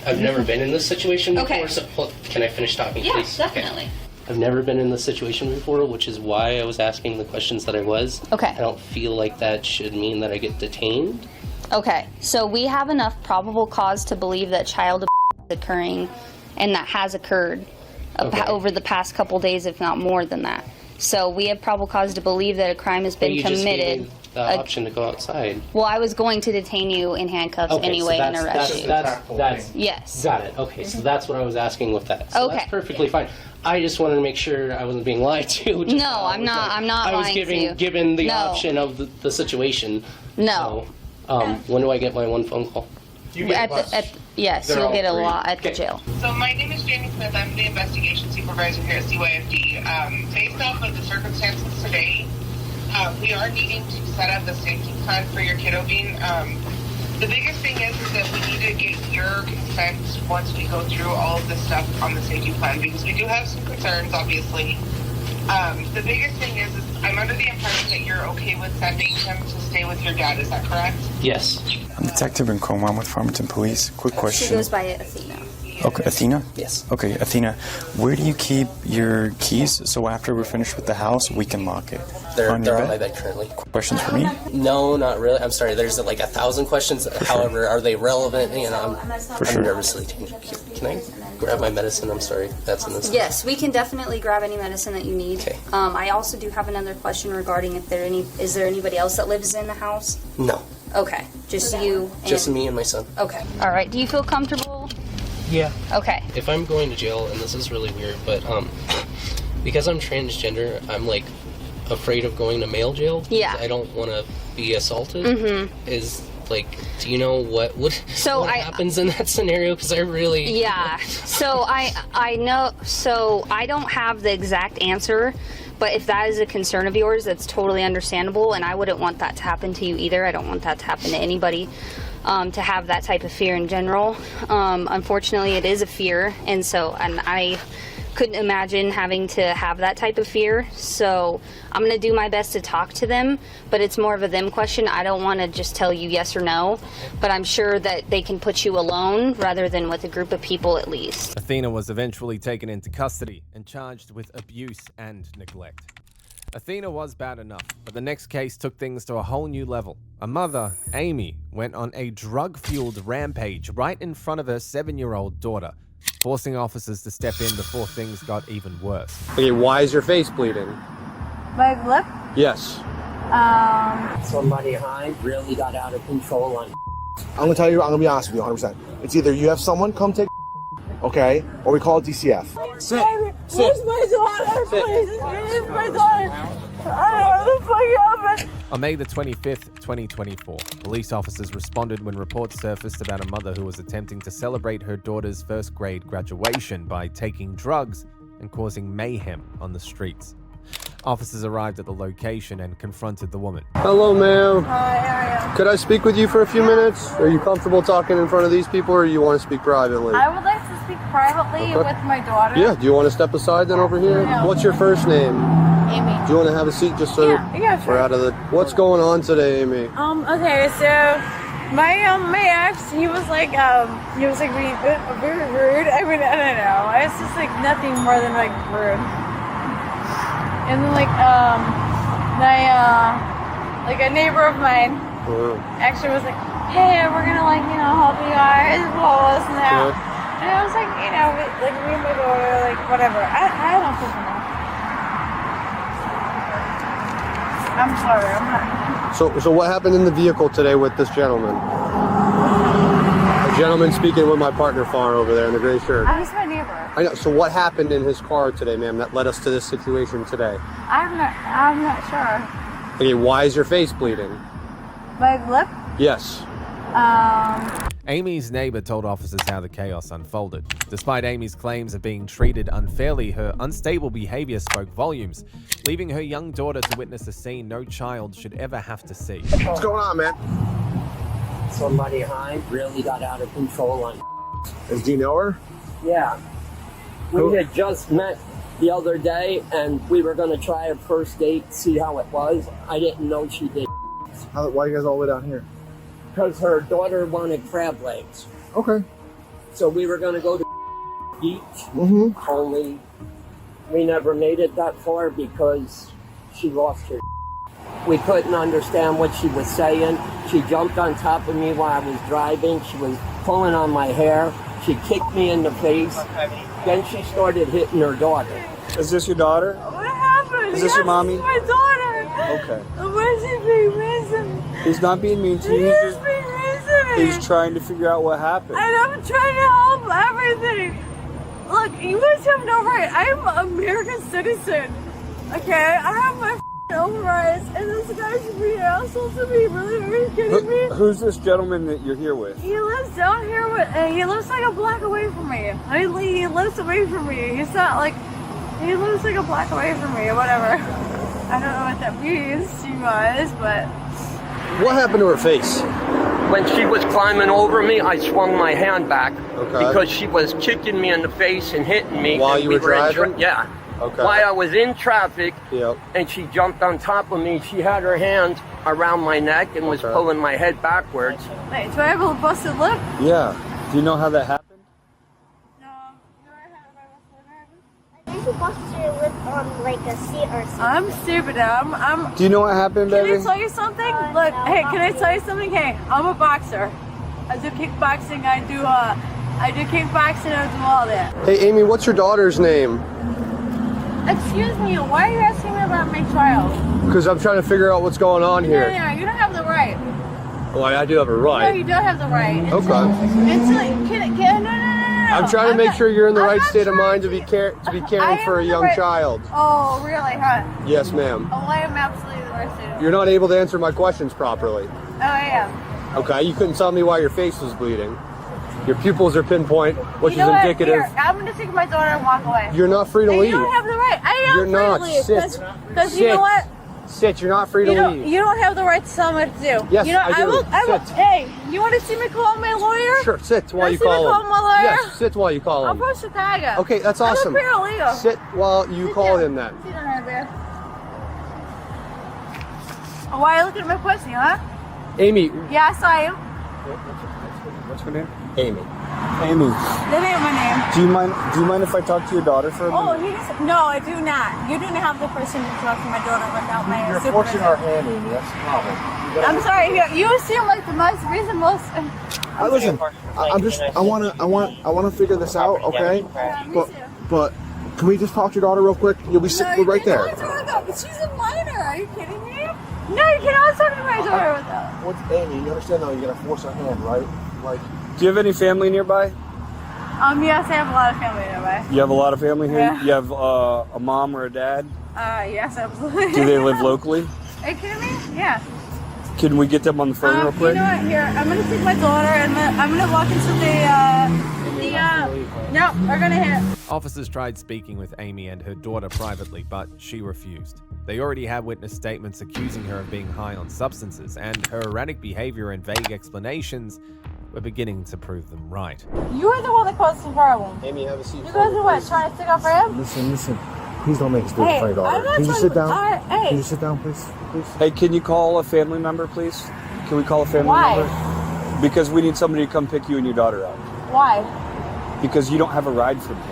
I've never been in this situation before. Okay. So, can I finish talking, please? Yeah, definitely. Okay. I've never been in this situation before, which is why I was asking the questions that I was. Okay. I don't feel like that should mean that I get detained. Okay, so we have enough probable cause to believe that child abuse is occurring, and that has occurred over the past couple days, if not more than that. So we have probable cause to believe that a crime has been committed. the option to go outside. Well, I was going to detain you in handcuffs anyway and arrest you. That's yes. Got it. Okay, so that's what I was asking with that. So okay. That's perfectly fine. I just wanted to make sure I wasn't being lied to. No, I'm not. I'm not lying to you. I was given the option of the situation. No. So, when do I get my one phone call? You get yes, you'll get a lot at the jail. So my name is Jamie Smith. I'm the investigation supervisor here at CYFD. Based off of the circumstances today, we are needing to set up the safety plan for your kiddo being. The biggest thing is that we need to get your consent once we go through all of this stuff on the safety plan, because we do have some concerns, obviously. The biggest thing is I'm under the impression that you're okay with sending him to stay with your dad. Is that correct? Yes. I'm Detective Nkrumah. I'm with Farmington Police. Quick question. She goes by Athena. Okay, Athena? Yes. Okay, Athena, where do you keep your keys so after we're finished with the house, we can lock it? They're on my bed currently. Questions for me? No, not really. I'm sorry. There's like 1,000 questions. However, are they relevant? You know, I'm nervously changing. Can I grab my medicine? I'm sorry. That's in this. Yes, we can definitely grab any medicine that you need. Okay. I also do have another question regarding is there anybody else that lives in the house? No. Okay, just you. Just me and my son. Okay. All right. Do you feel comfortable? Yeah. Okay. If I'm going to jail, and this is really weird, but because I'm transgender, I'm like afraid of going to male jail. Yeah. I don't want to be assaulted. Mm-hmm. Is like, do you know what happens in that scenario? Because I really. Yeah. So I know. So I don't have the exact answer. But if that is a concern of yours, that's totally understandable, and I wouldn't want that to happen to you either. I don't want that to happen to anybody, to have that type of fear in general. Unfortunately, it is a fear, and I couldn't imagine having to have that type of fear. So I'm going to do my best to talk to them, but it's more of a them question. I don't want to just tell you yes or no, but I'm sure that they can put you alone rather than with a group of people at least. Athena was eventually taken into custody and charged with abuse and neglect. Athena was bad enough, but the next case took things to a whole new level. A mother, Amy, went on a drug-fueled rampage right in front of her 7-year-old daughter, forcing officers to step in before things got even worse. Okay, why is your face bleeding? My lip? Yes. Somebody high really got out of control on. I'm gonna tell you, I'm gonna be honest with you 100%. It's either you have someone come take, okay, or we call it DCF. Sit. Where's my daughter? Please, where's my daughter? I don't know what the fuck happened. On May the 25th, 2024, police officers responded when reports surfaced about a mother who was attempting to celebrate her daughter's first grade graduation by taking drugs and causing mayhem on the streets. Officers arrived at the location and confronted the woman. Hello, ma'am. Hi, how are you? Could I speak with you for a few minutes? Are you comfortable talking in front of these people, or you want to speak privately? I would like to speak privately with my daughter. Yeah, do you want to step aside then over here? Yeah. What's your first name? Amy. Do you want to have a seat just so Yeah, sure. we're out of the... What's going on today, Amy? Okay, so my ex, he was like being very rude. I mean, I don't know. It's just like nothing more than like rude. And then like a neighbor of mine actually was like, hey, we're gonna help you guys blow us now. And I was like, like me and my daughter, like whatever. I don't fucking know. I'm sorry, I'm not. So what happened in the vehicle today with this gentleman? A gentleman speaking with my partner far over there in the gray shirt. He's my neighbor. I know. So what happened in his car today, ma'am, that led us to this situation today? I'm not sure. Okay, why is your face bleeding? My lip? Yes. Amy's neighbor told officers how the chaos unfolded. Despite Amy's claims of being treated unfairly, her unstable behavior spoke volumes, leaving her young daughter to witness a scene no child should ever have to see. What's going on, man? Somebody high really got out of control on. Do you know her? Yeah. We had just met the other day, and we were going to try a first date, see how it was. I didn't know she did. Why are you guys all the way down here? Because her daughter wanted crab legs. Okay. So we were going to go to beach. Mm-hmm. Only we never made it that far because she lost her. We couldn't understand what she was saying. She jumped on top of me while I was driving. She was pulling on my hair. She kicked me in the face. Then she started hitting her daughter. Is this your daughter? What happened? Is this your mommy? My daughter. Okay. Why is he being mean to me? He's not being mean to you. He's just being mean to me. He's trying to figure out what happened. And I'm trying to help everything. Look, you guys have no right. I'm an American citizen. Okay? I have my own rights. And this guy should be an asshole to me. Really? Are you kidding me? Who's this gentleman that you're here with? He lives down here he lives like a block away from me. He lives away from me. He's not like, he lives like a block away from me or whatever. I don't know what that means to you guys, but. What happened to her face? When she was climbing over me, I swung my hand back because she was kicking me in the face and hitting me. While you were driving? Yeah. Okay. While I was in traffic, and she jumped on top of me. She had her hands around my neck and was pulling my head backwards. Wait, do I have a busted lip? Yeah. Do you know how that happened? You should bust your lip on like a seat or something. I'm stupid. I'm. Do you know what happened, baby? Can I tell you something? Look, hey, can I tell you something? Hey, I'm a boxer. I do kickboxing. I do kickboxing. I do all that. Hey, Amy, what's your daughter's name? Excuse me. Why are you asking me about my child? Because I'm trying to figure out what's going on here. No, you don't have the right. Well, I do have a right. No, you don't have the right. Okay. No. I'm trying to make sure you're in the right state of mind to be caring for a young child. Oh, really, huh? Yes, ma'am. Oh, I am absolutely the worst. You're not able to answer my questions properly. Oh, I am. Okay, you couldn't tell me why your face was bleeding. Your pupils are pinpoint, which You know is what? indicative. Here, I'm going to take my daughter and walk away. You're not free to leave. You don't have the right. I am You're free not. to leave. Sit. Because you know what? Sit. You're not free to leave. You don't have the right to tell me what to do. Yes, you know, I do. I will. Sit. Hey, you want to see me call my lawyer? Sure. Sit while you See me call him. my lawyer? Yes. Sit while you call I'm him. from Chicago. Okay, that's awesome. I'm a paralegal. Sit while you call him then. Sit down right there. Oh, why are you looking at my pussy, huh? Amy. Yeah, I saw you. What's her name? Amy. Amy. That ain't my name. Do you mind if I talk to your daughter for a minute? Oh, no, I do not. You don't have the person to talk to my daughter without my You're supervision. forcing our hand, Amy. That's the problem. I'm sorry. You seem like the most reasonable. Listen, I wanna figure this out, okay? But can we just talk to your daughter real quick? You'll be sitting right there. She's a minor. Are you kidding me? No, you cannot talk to my daughter with that. What's Amy? You understand though? You're gonna force her hand, right? Like. Do you have any family nearby? Yes, I have a lot of family nearby. You have a lot of family here? Yeah. You have a mom or a dad? Yes, absolutely. Do they live locally? Are you kidding me? Yeah. Can we get them on the phone real quick? You know what? Here, I'm gonna take my daughter and I'm gonna walk into no, we're gonna hit. Officers tried speaking with Amy and her daughter privately, but she refused. They already had witness statements accusing her of being high on substances, and her erratic behavior and vague explanations were beginning to prove them right. You are the one that caused the problem. Amy, have a seat. You guys are what? Trying to stick up for him? Listen. Please don't make us do it for your daughter. I'm not Can you trying sit to- down? hey. Can you sit down, please? Hey, can you call a family member, please? Can we call a family Why? member? Because we need somebody to come pick you and your daughter up. Why? Because you don't have a ride from here.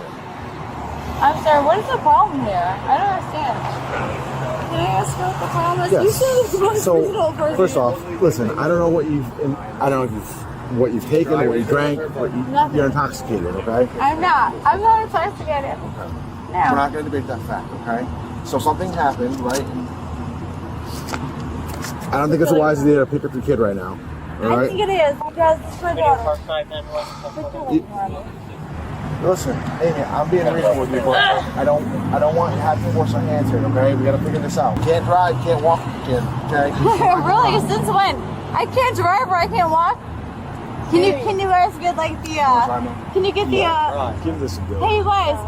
I'm sorry, what is the problem here? I don't understand. Can I ask you what the problem is? Yes. You said it's the most reasonable person. First off, listen. I don't know what you've taken or what you drank. Nothing. You're intoxicated, okay? I'm not intoxicated. We're No. not going to debate that fact, okay? So something happened, right? I don't think it's a wise idea to pick up your kid right now. All I right? think it is because it's my daughter. Listen, Amy, I'm being reasonable with you, but I don't want you to have to force our hands here, okay? We got to figure this out. Can't drive, can't walk with your kid, okay? Really? Since when? I can't drive or I can't walk? Can you guys get like the can you get the Give this a go. hey you guys,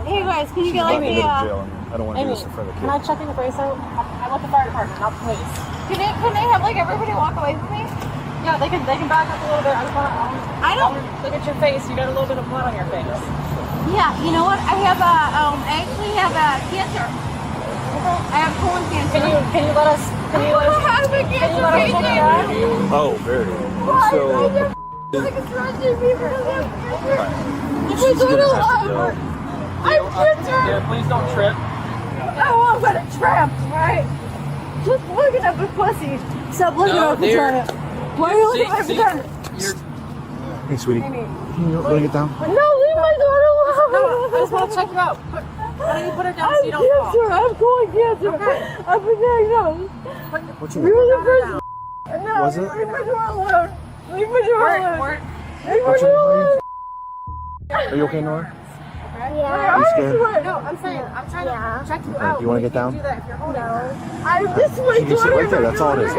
can you get like the I don't want to do this in front of the Can I kids. check in the face out? I want the fire department, not the police. Can they have like everybody walk away from me? Yeah, they can back up a little bit. I don't look at your face. You got a little bit of blood on your face. Yeah, you know what? I have I actually have cancer. I have colon cancer. Can you let us have a cancer patient? Oh, very good. So, I'm cancer. Yeah, please don't trip. Oh, I'm gonna trap, right? Just looking at my pussy. Stop looking at my vagina. Why are you looking at my vagina? Hey, sweetie. Can you let me get down? No, leave my daughter alone. No, I just want to check you out. Why don't you put her down so you don't fall? I'm going cancer. Okay. I've been diagnosed. What's your You're name? the first. No, Was it? leave my door alone. Leave my door alone. Leave my What's your door alone. name? Are you okay, Nora? Yeah. You scared? No, I'm trying to check you Okay, out. do you want to get down? Do that if you're holding her. This is my You can sit right there. That's all it is, okay?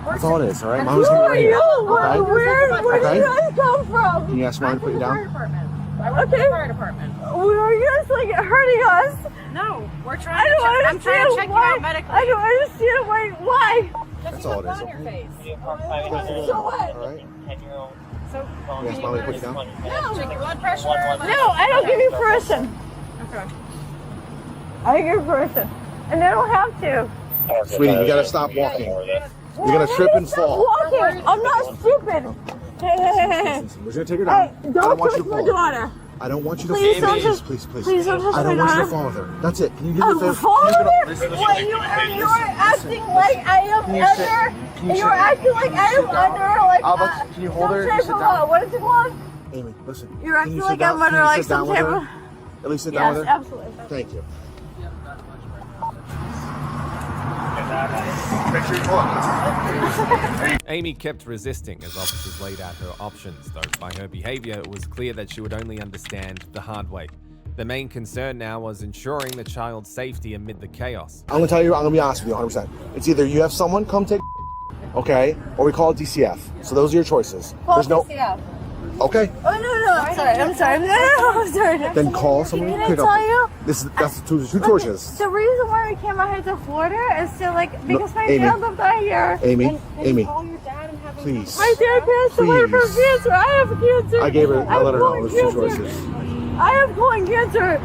That's all it is, all right? Mom's going to right here. Okay? Where did you guys come from? Can you ask Mom to put you down? Okay. Fire department. Are you guys like hurting us? No, we're trying to check. I'm trying to check you out medically. I don't understand why. That's all it is. On your face. So what? All right? So Yes, Mom, to put you down? no. Check your blood pressure. No, I don't give you permission. Okay. I give you permission, and I don't have to. Sweetie, you got to stop walking. You're going to trip and fall. Walking. I'm not stupid. Listen, we're going to take her down. Hey, don't touch my daughter. I don't want you to Please fall. don't touch- Please. please don't touch I don't my want you to daughter. fall with her. That's it. Can you give I'm me the falling? What, you're acting like I am Can you under? sit? Can you You're sit? acting like I am under, like Can you hold her? some Can you type sit of down? what is it called? Amy, listen. You're Can acting you like sit down? I'm under Can you like sit down some with type her? of. At least sit Yes, down with her? absolutely. Thank you. Amy kept resisting as officers laid out her options, though by her behavior it was clear that she would only understand the hard way. The main concern now was ensuring the child's safety amid the chaos. I'm going to tell you, I'm going to be honest with you 100%. It's either you have someone come take okay, or we call it DCF. So those are your choices. There's no... Okay. Oh, no, I'm sorry. No, I'm sorry. Then call someone Can to I pick tell up. you? That's two choices. The reason why we came out here to Florida is to because my Amy. dad lived out here. Amy, Amy, Call your dad and have please. My dad passed away from Please. cancer. I have cancer. I gave her, I let her know. There's two colon choices. I have colon cancer.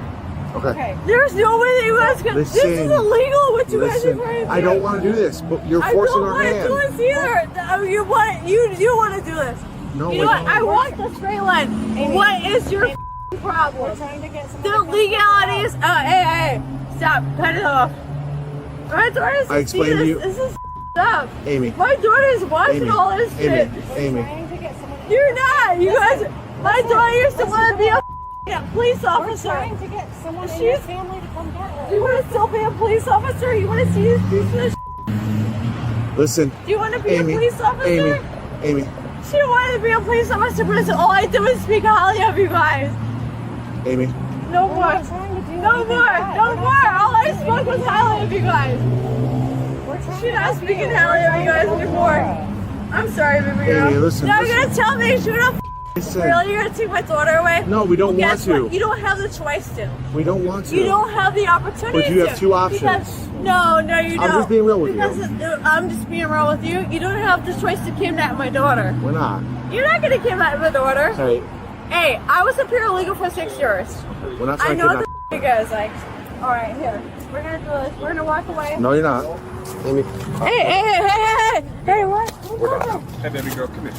Okay. There's no way that you guys can. This is Listen. illegal. What you guys are Listen, trying to do. I don't want to do this, but you're forcing her I hand. don't want to do this either. You want to do this. No, you know what? I want the straight line. What is your problem? We're trying to get the legalities. Hey, stop. Cut it off. My daughter's I explained to you. This is up. Amy. My daughter's watching Amy. all this shit. Amy. You're not. You guys. My daughter used to want to be a police officer. We're trying to get someone in your family to come get her. Do you want to still be a police officer? You want to see this piece of Listen. Do you want to be Amy, a police officer? Amy. She wanted to be a police officer, but all I did was speak highly of you guys. Amy. No more. No more. All I spoke was highly of you guys. She's not speaking highly of you guys anymore. I'm sorry, baby girl. Amy, listen, Now listen. you're gonna tell me you're not Listen. really? You're gonna take my daughter away? No, we don't want Guess what? to. You don't have the choice to. We don't want to. You don't have the opportunity But you have to. two options. Because, no, you don't. I'm just being real with you. I'm just being real with you. You don't have the choice to kidnap my daughter. We're not. You're not gonna kidnap my daughter. Hey, Hey, I was a paralegal for 6 years. we're not I trying to know kidnap. the you guys like. All right, here. We're gonna do this. We're gonna walk away. No, you're not. Amy. Hey, what? We're done. Hey, baby girl, come here.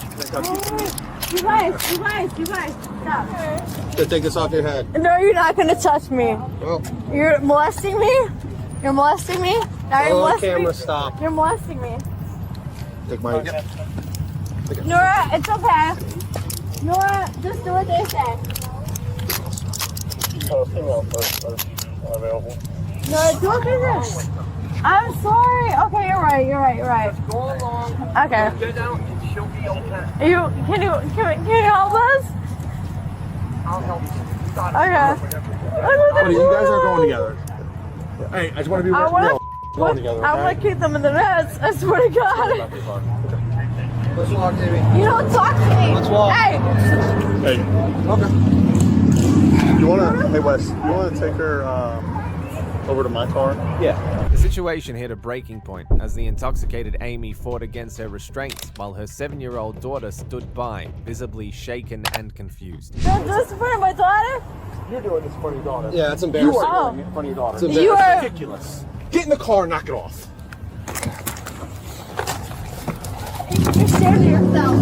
You guys, stop. Take this off your head. No, you're not gonna touch me. Well, You're molesting me? You're molesting me? Now you're on molesting camera, me? stop. You're molesting me. take my. Nora, it's okay. Nora, just do what they say. Nora, do what they say. I'm sorry. Okay, you're right. Go along. Okay. Get out and she'll be okay. Can you help us? I'll help you. Okay. Buddy, you guys are going together. Hey, I just want to be real. Going together. I want to keep them in the nets. I swear to God. Let's walk, Amy. You don't talk to me. Let's walk. Hey. Hey. Okay. You wanna? Hey Wes, you wanna take her over to my car? Yeah. The situation hit a breaking point as the intoxicated Amy fought against her restraints while her 7-year-old daughter stood by, visibly shaken and confused. You're doing this in front of my daughter? You're doing this in front of your daughter. Yeah, it's embarrassing. You are Oh. in front of your daughter. It's embarrassing. You are ridiculous. Get in the car and knock it off. You're ashamed of yourself.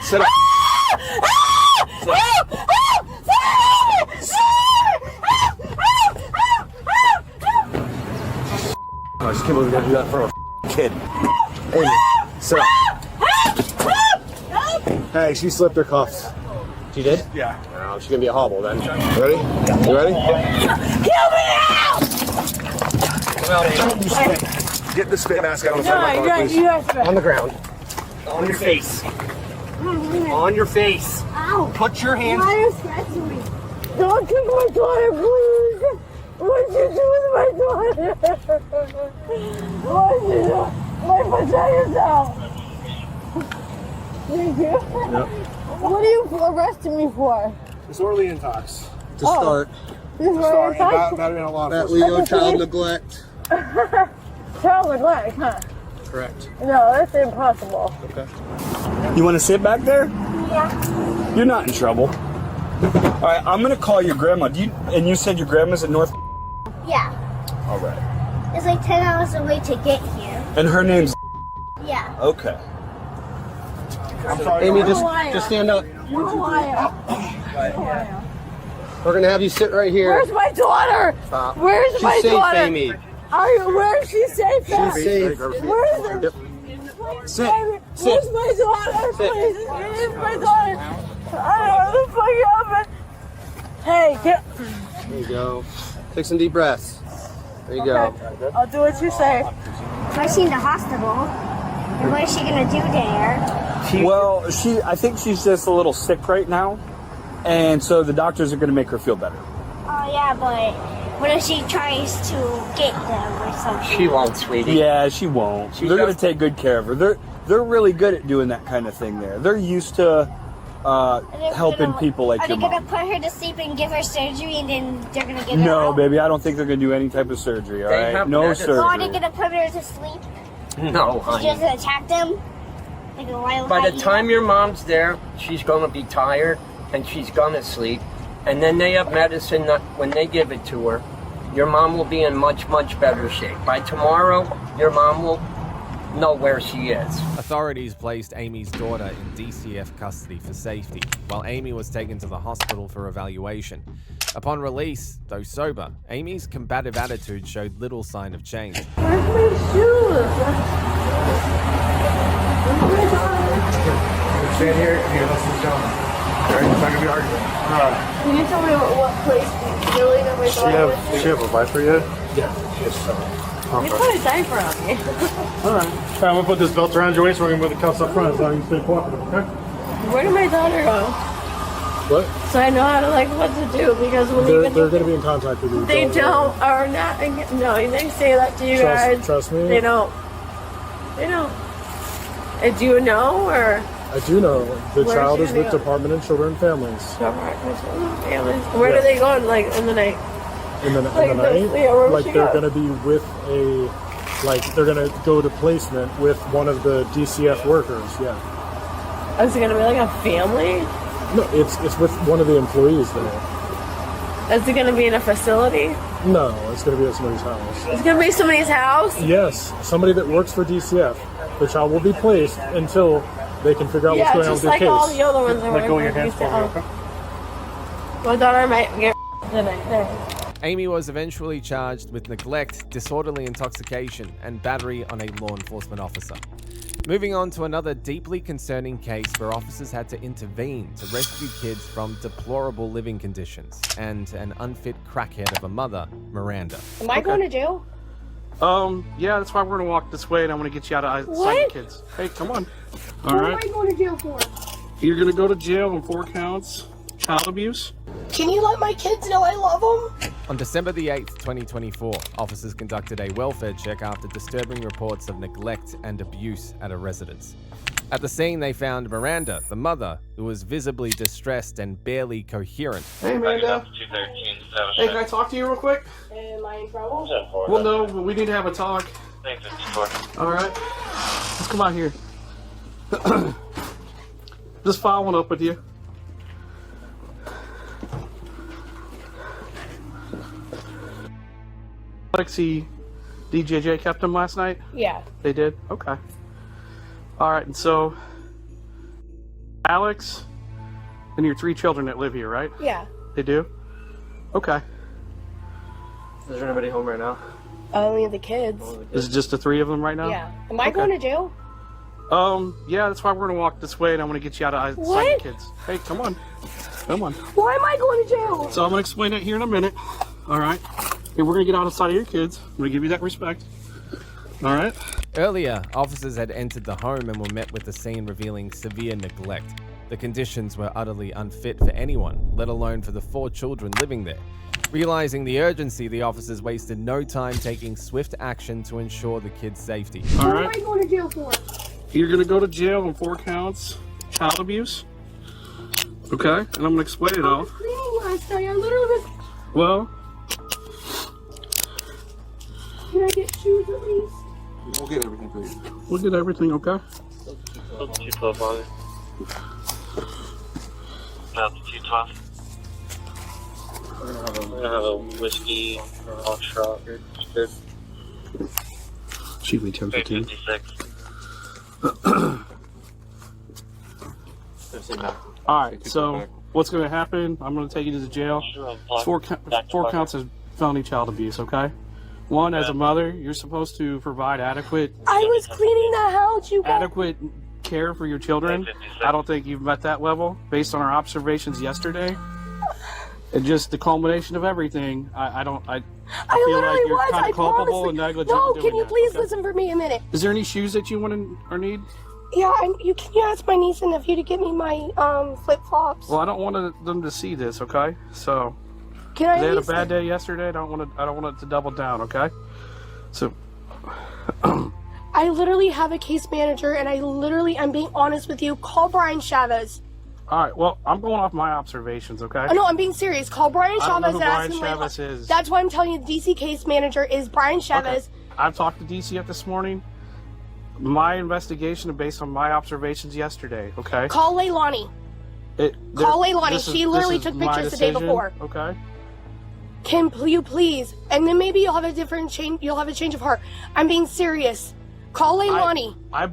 Sit up. I just can't believe we gotta do that for a kid. Amy, sit up. Hey, she slipped her cuffs. She did? Yeah. Oh, she's gonna be a hobble then. Ready? You ready? Kill me now! Get the spit mask out of No, my car, please. On the ground. On your face. On your face. Ow. Put your hands. Why are you scratching me? Don't take my daughter, please. What did you do with my daughter? What did you do? My vagina's out. Thank you. Yep. What are you arresting me for? Disorderly intox. To start. Start. Battery on a law That enforcement. Leo child neglect. Child neglect, huh? Correct. No, that's impossible. Okay. You want to sit back there? Yeah. You're not in trouble. All right, I'm gonna call your grandma. And you said your grandma's in North. Yeah. All right. It's like 10 hours away to get here. And her name's. Yeah. Okay. I'm sorry. Amy, just stand up. We're gonna have you sit right here. Where's my daughter? Stop. Where's She's my safe, daughter? Amy. Where is she safe? She's safe. Where is it? Sit. Where's my daughter? Please, where's my daughter? I don't know what the fuck happened. Hey, get. There you go. Take some deep breaths. There you go. I'll do what you say. So she's in the hospital. And what is she gonna do there? Well, I think she's just a little sick right now, and so the doctors are gonna make her feel better. Oh yeah, but what if she tries to get them or something? She won't, sweetie. Yeah, she won't. They're gonna take good care of her. They're really good at doing that kind of thing there. They're used to helping people like your Are they mom. gonna put her to sleep and give her surgery and then they're gonna get her No, out? baby, I don't think they're gonna do any type of surgery. All right, no surgery. So are they gonna put her to sleep? No, She honey. doesn't attack them? Like a wild By the hyena? time your mom's there, she's gonna be tired and she's gonna sleep. And then they have medicine that when they give it to her, your mom will be in much, much better shape. By tomorrow, your mom will know where she is. Authorities placed Amy's daughter in DCF custody for safety, while Amy was taken to the hospital for evaluation. Upon release, though sober, Amy's combative attitude showed little sign of change. Where's my shoes? Stand here. Here, this is John. Alright, it's not gonna be arguing. Can you tell me what place really that my daughter was in? She have a viper yet? Yeah. You put a diaper on me. Alright. I'm gonna put this belt around your waist. We're gonna put the cuffs up front as long as you stay cooperative, okay? Where did my daughter go? What? So I know how to what to do because when They're gonna be in contact with you. they don't or not. No, they say that to you guys. Trust me. They don't. They don't. Do you know or? I do know. The Where's child she is gonna with go? Department of Children and Families. Where do they go in the night? In the Like night, where would like she they're go? gonna be with they're gonna go to placement with one of the DCF workers. Yeah. Is it gonna be like a family? No, it's with one of the employees there. Is it gonna be in a facility? No, it's gonna be at somebody's house. It's gonna be somebody's house. Yes, somebody that works for DCF. The child will be placed until they can figure out what's going on with just their like all case. the other ones. Let go of your hands for me, okay? My daughter might get the night there. Amy was eventually charged with neglect, disorderly intoxication, and battery on a law enforcement officer. Moving on to another deeply concerning case where officers had to intervene to rescue kids from deplorable living conditions and an unfit crackhead of a mother, Miranda. Am I going to jail? Yeah, that's why we're gonna walk this way and I want to get you out of sight of kids. Hey, come on. All What right. am I going to jail for? You're gonna go to jail on 4 counts. Child abuse. Can you let my kids know I love them? On December the 8th, 2024, officers conducted a welfare check after disturbing reports of neglect and abuse at a residence. At the scene, they found Miranda, the mother, who was visibly distressed and barely coherent. Hey, Amanda. Hey, can I talk to you real quick? Am I in trouble? Well, no, but we need to have a talk. All right. Let's come out here. Just following up with you. Alexi, DJJ kept him last night? Yeah. They did? Okay. Alright, and so Alex and your 3 children that live here, right? Yeah. They do? Okay. Is there anybody home right now? Only the kids. Is it just the 3 of them right now? Yeah. Am I Okay. going to jail? Yeah, that's why we're gonna walk this way, and I'm gonna get you out of sight of kids. Hey, come on. Come on. Why am I going to jail? So I'm gonna explain it here in a minute. All right. And we're gonna get out of sight of your kids. I'm gonna give you that respect. All right. Earlier, officers had entered the home and were met with the scene revealing severe neglect. The conditions were utterly unfit for anyone, let alone for the 4 children living there. Realizing the urgency, the officers wasted no time taking swift action to ensure the kids' safety. What am I going to jail for? You're gonna go to jail on 4 counts, child abuse. Okay, and I'm gonna explain it all. I was cleaning last night. I literally was. Well, Can I get shoes at least? We'll get everything for you. we'll get everything, okay? 212, Father. Delta 212. We're gonna have a whiskey off shot. Good. Chief, we 1015. 56. Alright, so what's going to happen, I'm going to take you to the jail. 4 counts of felony child abuse, okay? 1, as a mother, you're supposed to provide adequate I was cleaning the house. You guys. adequate care for your children. I don't think you've met that level based on our observations yesterday. And just the culmination of everything, I feel like literally you're was. kind I of culpable promise. and negligent. No, in doing can you that, please okay? listen for me a minute? Is there any shoes that you want or need? Yeah, can you ask my niece and nephew to get me my flip flops? Well, I don't want them to see this, okay? So, Can I they had a at least- bad day yesterday. I don't want it to double down, okay? So, I literally have a case manager, and I'm being honest with you. Call Brian Chavez. all right. Well, I'm going off my observations, okay? Oh, no, I'm being serious. Call Brian I don't know Chavez who and Brian ask him. Chavez is. That's why I'm telling you, the DC case manager is Brian Chavez. I've talked to DCF this morning. My investigation is based on my observations yesterday, okay? Call Leilani. Call Leilani. She literally took pictures the day before. Okay. Can you please? And then maybe you'll have a different change. You'll have a change of heart. I'm being serious. Call Leilani. I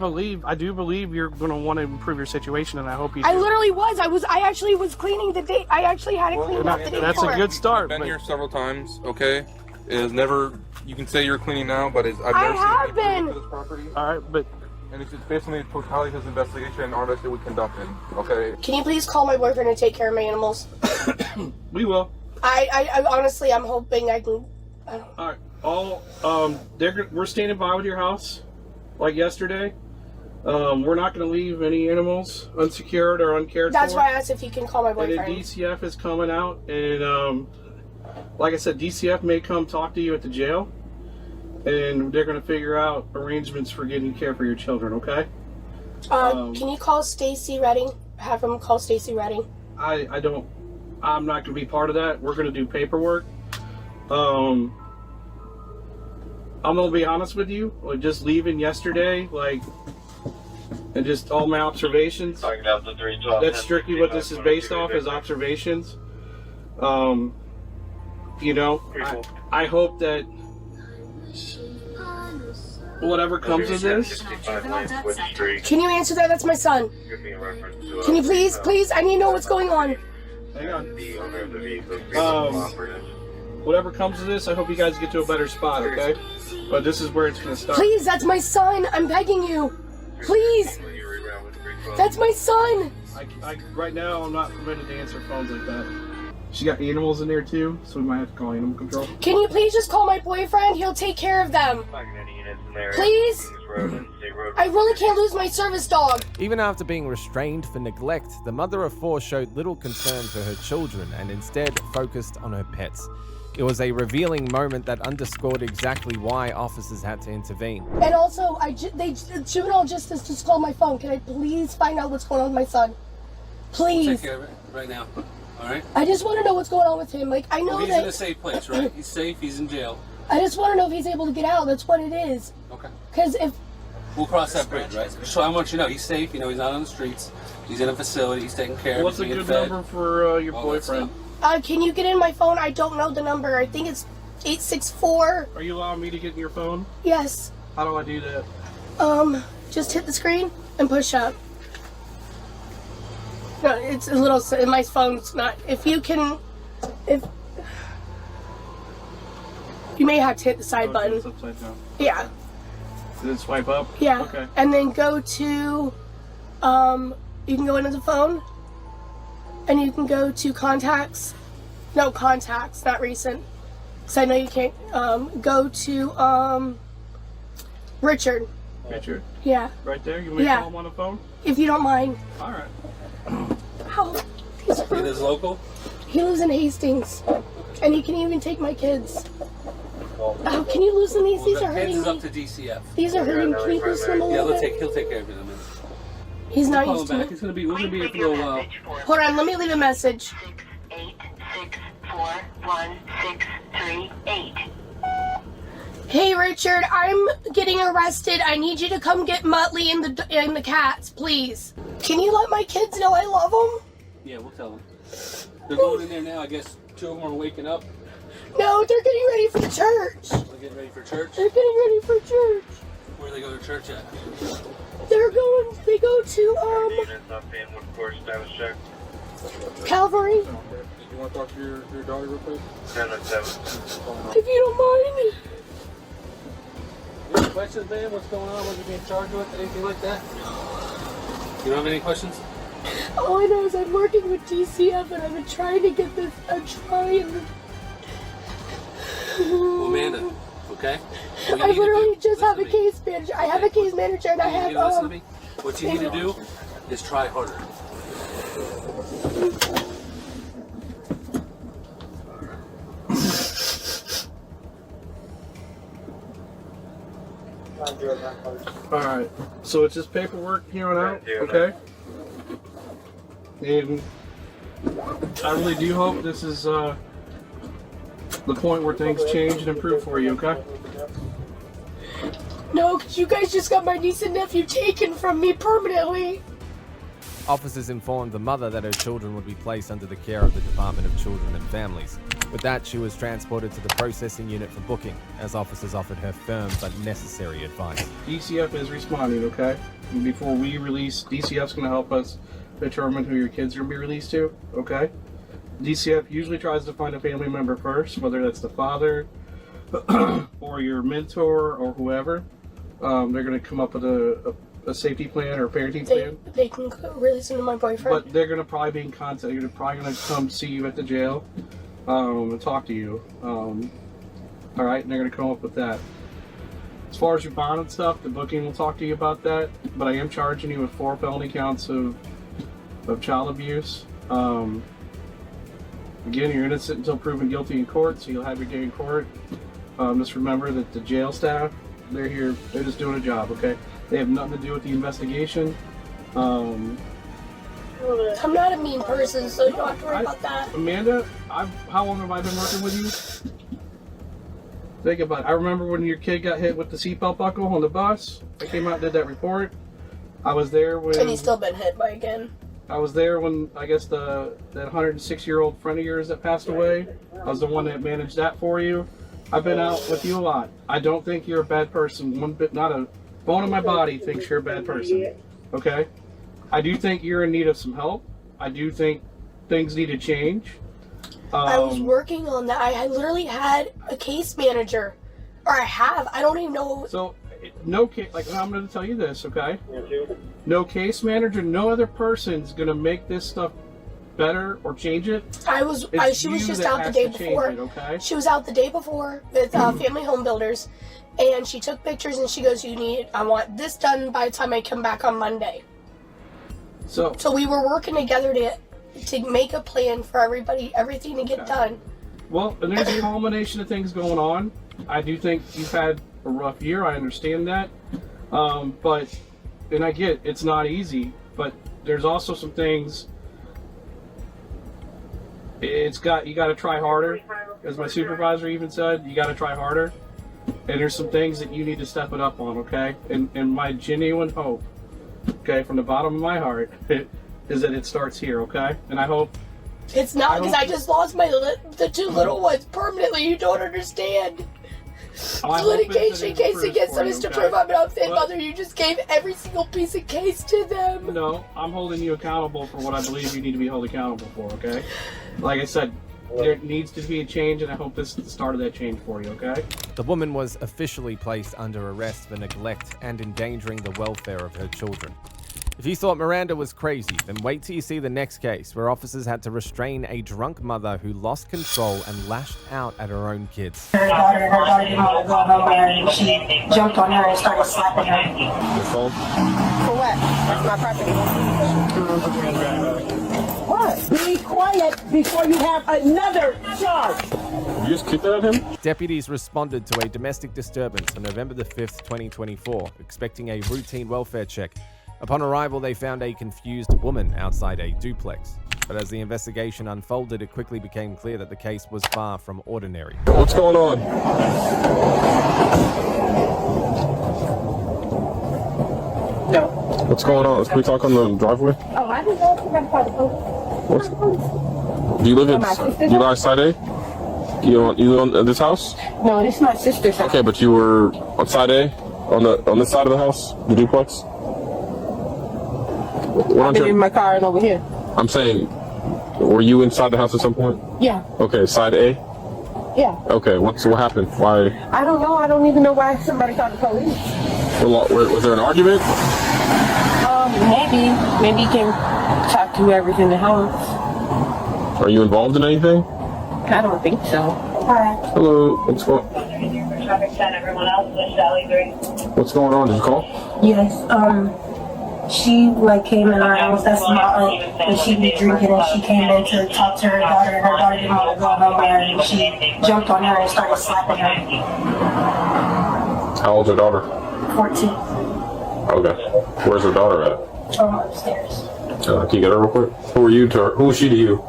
do believe you're going to want to improve your situation, and I hope you do. I literally was. I actually was cleaning the day. I actually had it cleaned up the day That's before. a good start. I've been here several times, okay? It is never, you can say you're cleaning now, but I've I never have seen anything been. for this property. All right, but... And it's based on the totality of his investigation and audit that we conducted, okay? Can you please call my boyfriend to take care of my animals? We will. I honestly, I'm hoping I can. All right. We're standing by with your house, like yesterday. We're not going to leave any animals unsecured or uncared That's for. why I asked if you can call my And then boyfriend. DCF is coming out, and like I said, DCF may come talk to you at the jail, and they're going to figure out arrangements for getting care for your children. Okay? Can you call Stacy Redding? Have him call Stacy Redding. I'm not going to be part of that. We're going to do paperwork. I'm going to be honest with you. Like, just leaving yesterday, and just all my observations. That's strictly what this is based off, is observations. I hope that whatever comes of this. Can you answer that? That's my son. Can you please, I need to know what's going on. Hang on. Whatever comes of this, I hope you guys get to a better spot, okay? But this is where it's going to start. Please, that's my son. I'm begging you. Please. That's my son. Right now, I'm not permitted to answer phones like that. She got animals in there too, so we might have to call animal control. Can you please just call my boyfriend? He'll take care of them. Please? I really can't lose my service dog. Even after being restrained for neglect, the mother of 4 showed little concern for her children and instead focused on her pets. It was a revealing moment that underscored exactly why officers had to intervene. And also, juvenile justice just called my phone. Can I please find out what's going on with my son? Please. Take care of it right now. All right. I just want to know what's going on with him. I know He's that in a safe place, right? He's safe. He's in jail. I just want to know if he's able to get out. That's what it is. Okay. Because if We'll cross that bridge, right? So I want you to know he's safe. He's not on the streets. He's in a facility. He's taken care of. What's a he's being good fed. number for your boyfriend? can you get in my phone? I don't know the number. I think it's 864. Are you allowing me to get in your phone? Yes. How do I do that? Just hit the screen and push up. No, it's a little. My phone's not. If you may have to hit the side button. It's upside down. Yeah. Did it swipe up? Yeah. Okay. And then go to, you can go into the phone, and you can go to contacts. No, contacts, not recent. Because I know you can't. Go to, Richard. Richard? Yeah. Right there? You want me to call him on the phone? If you don't mind. All right. How? He lives local? He lives in Hastings. And he can even take my kids. Oh, can you loosen these? These are hurting Kids is me. up to DCF. These are hurting. Can you loosen them a Yeah, little bit? he'll take care of them. He's not We'll used call to him back. it. We're gonna be here for a little while. Hold on, let me leave a message. 686416338. Hey Richard, I'm getting arrested. I need you to come get Muttley and the cats, please. Can you let my kids know I love them? Yeah, we'll tell them. They're going in there now. I guess 2 of them are waking up. No, they're getting ready for church. They're getting ready for church. They're getting ready for church. Where do they go to church at? They go to Calvary. You want to talk to your daughter real quick? If you don't mind. You have any questions, man? What's going on? What are you being charged with? Anything like that? You don't have any questions? All I know is I'm working with DCF and I've been trying to get this. I'm trying. Well, Amanda, okay? What you I need to literally do- just have a listen to me. case manager. I have a case manager and I You need have to listen to me. What you need to do is try harder. Alright, so it's just paperwork here on out, okay? And I really do hope this is the point where things change and improve for you, okay? No, because you guys just got my niece and nephew taken from me permanently. Officers informed the mother that her children would be placed under the care of the Department of Children and Families. With that, she was transported to the processing unit for booking, as officers offered her firm but necessary advice. DCF is responding, okay? And before we release, DCF's going to help us determine who your kids are going to be released to, okay? DCF usually tries to find a family member first, whether that's the father or your mentor or whoever. They're going to come up with a safety plan or a parenting plan. They can release him to my boyfriend. But they're going to probably be in contact. They're probably going to come see you at the jail and talk to you. All right, and they're going to come up with that. As far as your bond and stuff, the booking will talk to you about that. But I am charging you with 4 felony counts of child abuse. Again, you're innocent until proven guilty in court, so you'll have your day in court. Just remember that the jail staff, they're here, they're just doing a job, okay? They have nothing to do with the investigation. I'm not a mean person, so you don't have to worry about that. Amanda, how long have I been working with you? Think about it. I remember when your kid got hit with the seatbelt buckle on the bus. I came out and did that report. I was there when... And he's still been hit by again. I was there when, I guess, that 106-year-old friend of yours that passed away. I was the one that managed that for you. I've been out with you a lot. I don't think you're a bad person. One bit, not a bone in my body thinks you're a bad person. Okay? I do think you're in need of some help. I do think things need to change. I was working on that. I had literally had a case manager. Or I have. I don't even know. So, no case, like, I'm going to tell you this, okay? No case manager, no other person's going to make this stuff better or change it. She was just out the day before. Okay? She was out the day before with Family Home Builders. And she took pictures and she goes, I want this done by the time I come back on Monday. So we were working together to make a plan for everything to get done. Well, and there's a culmination of things going on. I do think you've had a rough year. I understand that. But I get it's not easy, but there's also some things you got to try harder. As my supervisor even said, you got to try harder. And there's some things that you need to step it up on, okay? And my genuine hope, okay, from the bottom of my heart, is that it starts here, okay? And I hope... It's not, because I just lost the 2 little ones permanently. You don't understand. The litigation case against them is to prove I'm an unfit mother. You just gave every single piece of case to them. No, I'm holding you accountable for what I believe you need to be held accountable for, okay? Like I said, There needs to be a change, and I hope this is the start of that change for you, okay? The woman was officially placed under arrest for neglect and endangering the welfare of her children. If you thought Miranda was crazy, then wait till you see the next case, where officers had to restrain a drunk mother who lost control and lashed out at her own kids. Her daughter didn't want to go nowhere, and she jumped on her and started slapping her. Your phone? For what? That's my property. What? Be quiet before you have another charge. You just kicked that at him? Deputies responded to a domestic disturbance on November the 5th, 2024, expecting a routine welfare check. Upon arrival, they found a confused woman outside a duplex. But as the investigation unfolded, it quickly became clear that the case was far from ordinary. What's going on? No. What's going on? Can we talk on the driveway? Oh, I didn't know if you got to call the police. Do you live in? You guys side A? You live on this house? No, this is my sister's house. Okay, but you were on side A, on this side of the house, the duplex. I've been in my car and over here. I'm saying, were you inside the house at some point? Yeah. Okay, side A. Yeah. Okay, what happened? Why? I don't know. I don't even know why somebody called the police. Was there an argument? Maybe you can talk to whoever's in the house. Are you involved in anything? I don't think so. Hi. Hello. What's going on? Did you call? Yes. She came in our house. That's my aunt, and she be drinking, and she came in to talk to her daughter, and her daughter didn't want to go nowhere, and she jumped on her and started slapping her. How old's her daughter? 14. Okay. Where's her daughter at? Upstairs. Can you get her real quick? Who are you to her? Who is she to you?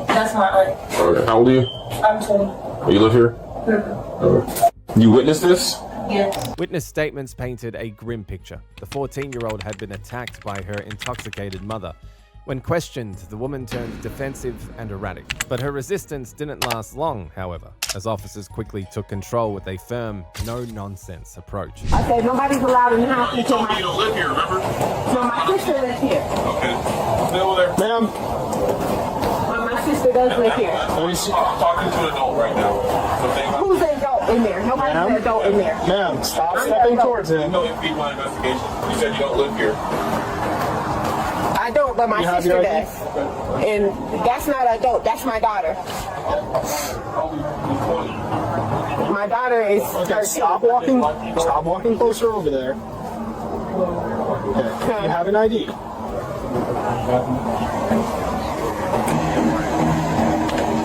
That's my aunt. Okay. How old are you? I'm 20. You live here? Mm-hmm. Okay. You witnessed this? Yes. Witness statements painted a grim picture. The 14-year-old had been attacked by her intoxicated mother. When questioned, the woman turned defensive and erratic. But her resistance didn't last long, however, as officers quickly took control with a firm, no-nonsense approach. I said nobody's allowed in the house until You don't live here, remember? No, my sister lives here. Okay. Stay over there. Ma'am. My sister does live here. I'm talking to an adult right now. Who's an adult in there? Nobody's an adult in there. Ma'am, stop stepping towards him. No, it'd be my investigation. You said you don't live here. I don't, but my sister does. And that's not an adult, that's my daughter. My daughter is 13. Stop walking closer over there. Okay. You have an ID.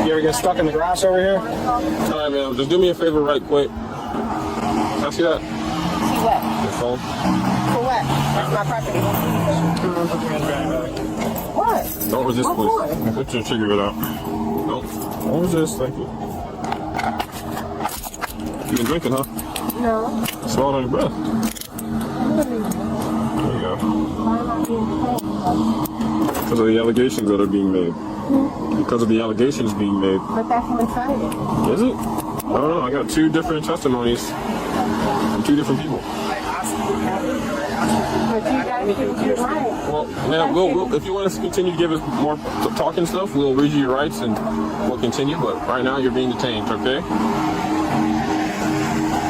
You ever get stuck in the grass over here? Alright, man, just do me a favor right quick. Can I see that? See what? Your phone. For what? That's my property. What? Don't resist, please. Let's just figure it out. Don't resist, thank you. You been drinking, huh? No. Smell it on your breath. There you go. Because of the allegations that are being made. Because of the allegations being made. But that's one-sided. Is it? I don't know. I got 2 different testimonies from 2 different people. But you guys should do right. Well, man, we'll, if you want us to continue to give us more talking stuff, we'll read you your rights and we'll continue. But right now, you're being detained, okay? All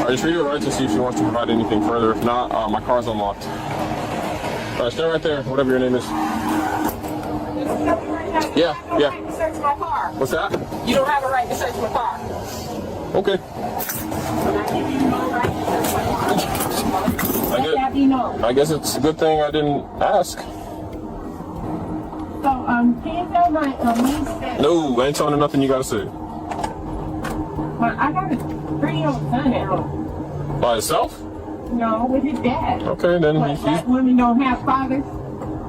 right, just read your rights and see if she wants to provide anything further. If not, my car's unlocked. All right, stay right there, whatever your name is. Yeah. Search my car. What's that? You don't have a right to search my car. Okay. I guess it's a good thing I didn't ask. So, can you tell my niece that... No, I ain't telling her nothing you gotta say. Well, I got a 3-year-old son at home. By himself? No, with his dad. Okay, then Black women don't have fathers.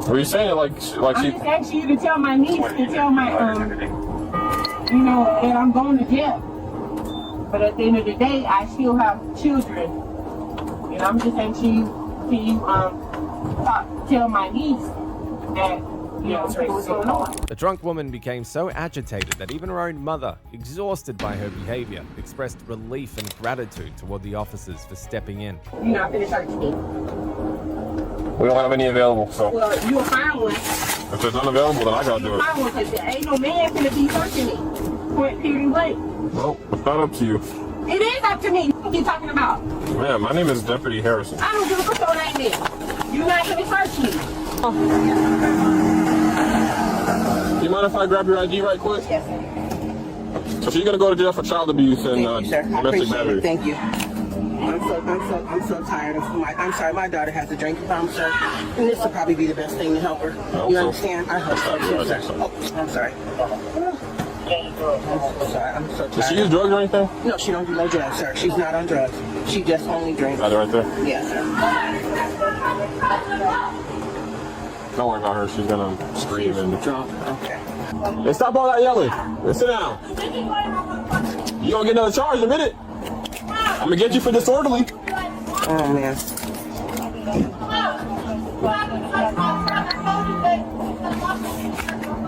What are you saying? Like I'm just asking you to tell my niece to tell my, that I'm going to jail. But at the end of the day, I still have children. And I'm just saying, can you tell my niece that, what's going on? The drunk woman became so agitated that even her own mother, exhausted by her behavior, expressed relief and gratitude toward the officers for stepping in. You're not going to search me. we don't have any available, so. Well, you'll find one. If there's none available, then I gotta do it. Find one, 'cause ain't no man gonna be searching me. point period late. Well, it's not up to you. It is up to me. What are you talking about? Ma'am, my name is Deputy Harrison. I don't give a fuck your name is. You're not going to search me. Do you mind if I grab your ID right quick? Yes, sir. So she's going to go to jail for child abuse and domestic battery. Thank you. I'm so tired of I'm sorry, my daughter has a drinking problem, sir. And this will probably be the best thing to help her. You understand? I hope so, too, sir. Oh, I'm sorry. I'm so tired. Does she use drugs or anything? No, she don't do no drugs, sir. She's not on drugs. She just only drinks. Got it right there? Yes, sir. Don't worry about her. She's going to scream and... Okay. Hey, stop all that yelling. Hey, sit down. You going to get another charge in a minute? I'm going to get you for disorderly. Oh, man.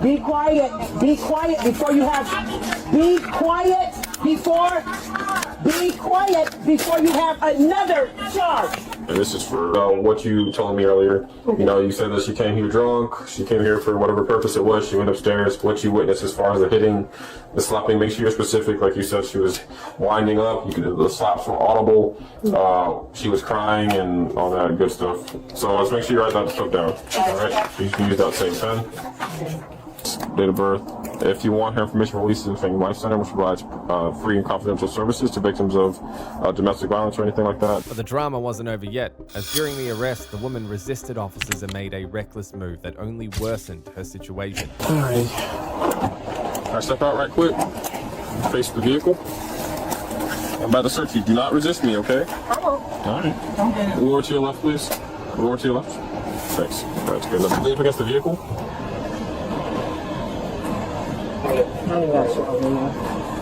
Be quiet. Be quiet before you have... Be quiet before you have another charge. And this is for what you told me earlier. You know, you said that she came here drunk. She came here for whatever purpose it was. She went upstairs. What you witnessed as far as the hitting, the slapping, make sure you're specific. Like you said, she was winding up. The slaps were audible. She was crying and all that good stuff. So let's make sure you write that stuff down. All right? So you can use that same pen. Date of birth. If you want her information released in the Family Life Center, which provides free and confidential services to victims of domestic violence or anything like that. But the drama wasn't over yet, as during the arrest, the woman resisted officers and made a reckless move that only worsened her situation. All right. All right, step out right quick. Face the vehicle. I'm about to search you. Do not resist me, okay? I won't. All right. Move over to your left, please. Move over to your left. Thanks. That's good. Let's lean up against the vehicle.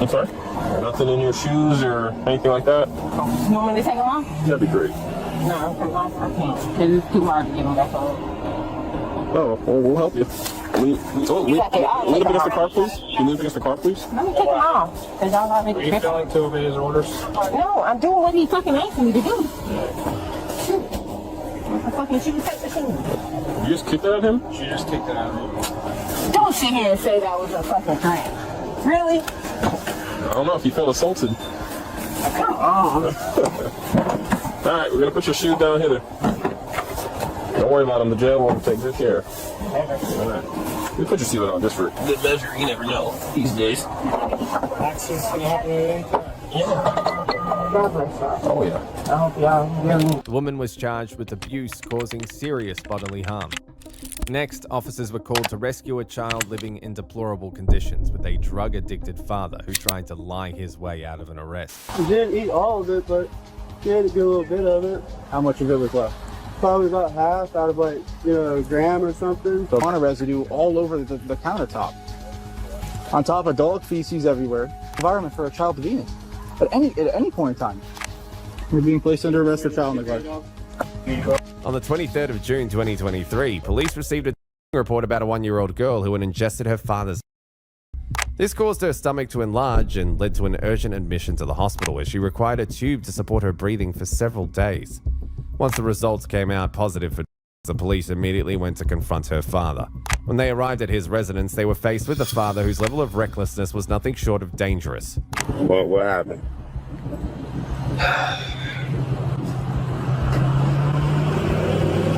I'm sorry? Nothing in your shoes or anything like that? You want me to take them off? That'd be great. No, I can't. Because it's too hard to get them back on. Oh, well, we'll help you. Lean up against the car, please. Can you lean up against the car, please? Let me take them off. Because y'all not making Are you failing to obey his orders? No, I'm doing what he fucking asked me to do. Shoot. I fucking shoot. Take the shoe. You just kicked that at him? She just kicked it out of him. Don't sit here and say that was a fucking thing. Really? I don't know if you felt assaulted. Come on. Alright, we're going to put your shoe down here. Don't worry about him. The jail will take good care. Alright. You put your seatbelt on just for good measure. You never know these days. Accidents can happen at any time. Oh, yeah. I hope y'all really... The woman was charged with abuse causing serious bodily harm. Next, officers were called to rescue a child living in deplorable conditions with a drug-addicted father who tried to lie his way out of an arrest. He didn't eat all of it, but he had a good little bit of it. How much of it was left? Probably about half out of like, a gram or something. Marijuana residue all over the countertop. On top of dog feces everywhere. Environment for a child to be in. At any point in time. You're being placed under arrest for child neglect. On the 23rd of June 2023, police received a report about a 1-year-old girl who had ingested her father's. This caused her stomach to enlarge and led to an urgent admission to the hospital where she required a tube to support her breathing for several days. Once the results came out positive for the police immediately went to confront her father. When they arrived at his residence, they were faced with a father whose level of recklessness was nothing short of dangerous. What happened?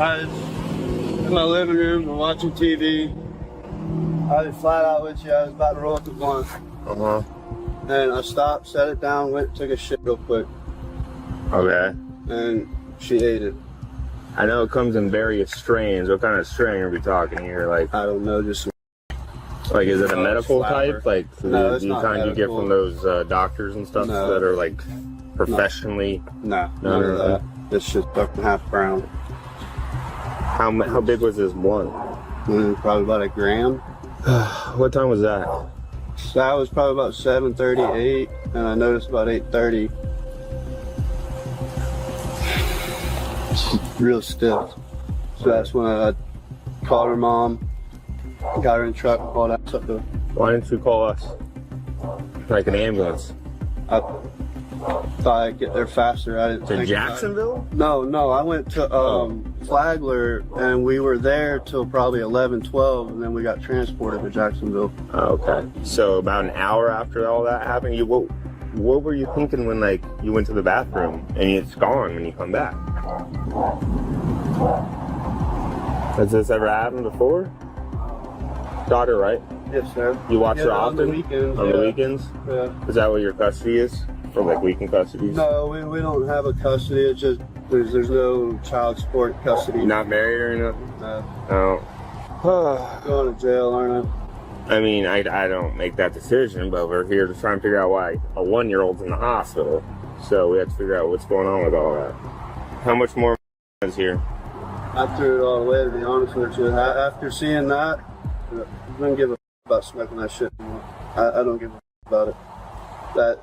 I was in my living room and watching TV. I was flat out with you. I was about to roll up the blunt. And I stopped, set it down, went, took a shit real quick. Okay. And she ate it. I know it comes in various strains. What kind of strain are we talking here? Like, I don't know, just like, is it a medical flower. type? Like, no, it's the not kind medical. you get from those doctors and stuff that are like professionally? No, none of that. It's just fucking half brown. How big was this blunt? Probably about a gram. What time was that? That was probably about 7:38, and I noticed about 8:30. Real stiff. So that's when I called her mom, got her in the truck, and called out to. Why didn't you call us? Like an ambulance? I thought I'd get there faster. I didn't To think Jacksonville? No, I went to Flagler, and we were there till probably 11, 12, and then we got transported to Jacksonville. Okay. So about an hour after all that happened, what were you thinking when like you went to the bathroom and it's gone when you come back? Has this ever happened before? Daughter, right? Yes, sir. You watch her on often? the weekends. On the weekends? Yeah. Is that what your custody is? For like weekend custody? No, we don't have a custody. It's just there's no child support custody. Not married or nothing? No. No. Going to jail, aren't I mean, I don't make that decision, but we're here to try and figure out why a 1-year-old's in the hospital. So we have to figure out what's going on with all that. How much more is here? I threw it all away, to be honest with you. After seeing that, I don't give a about smoking that shit anymore. I don't give a about it.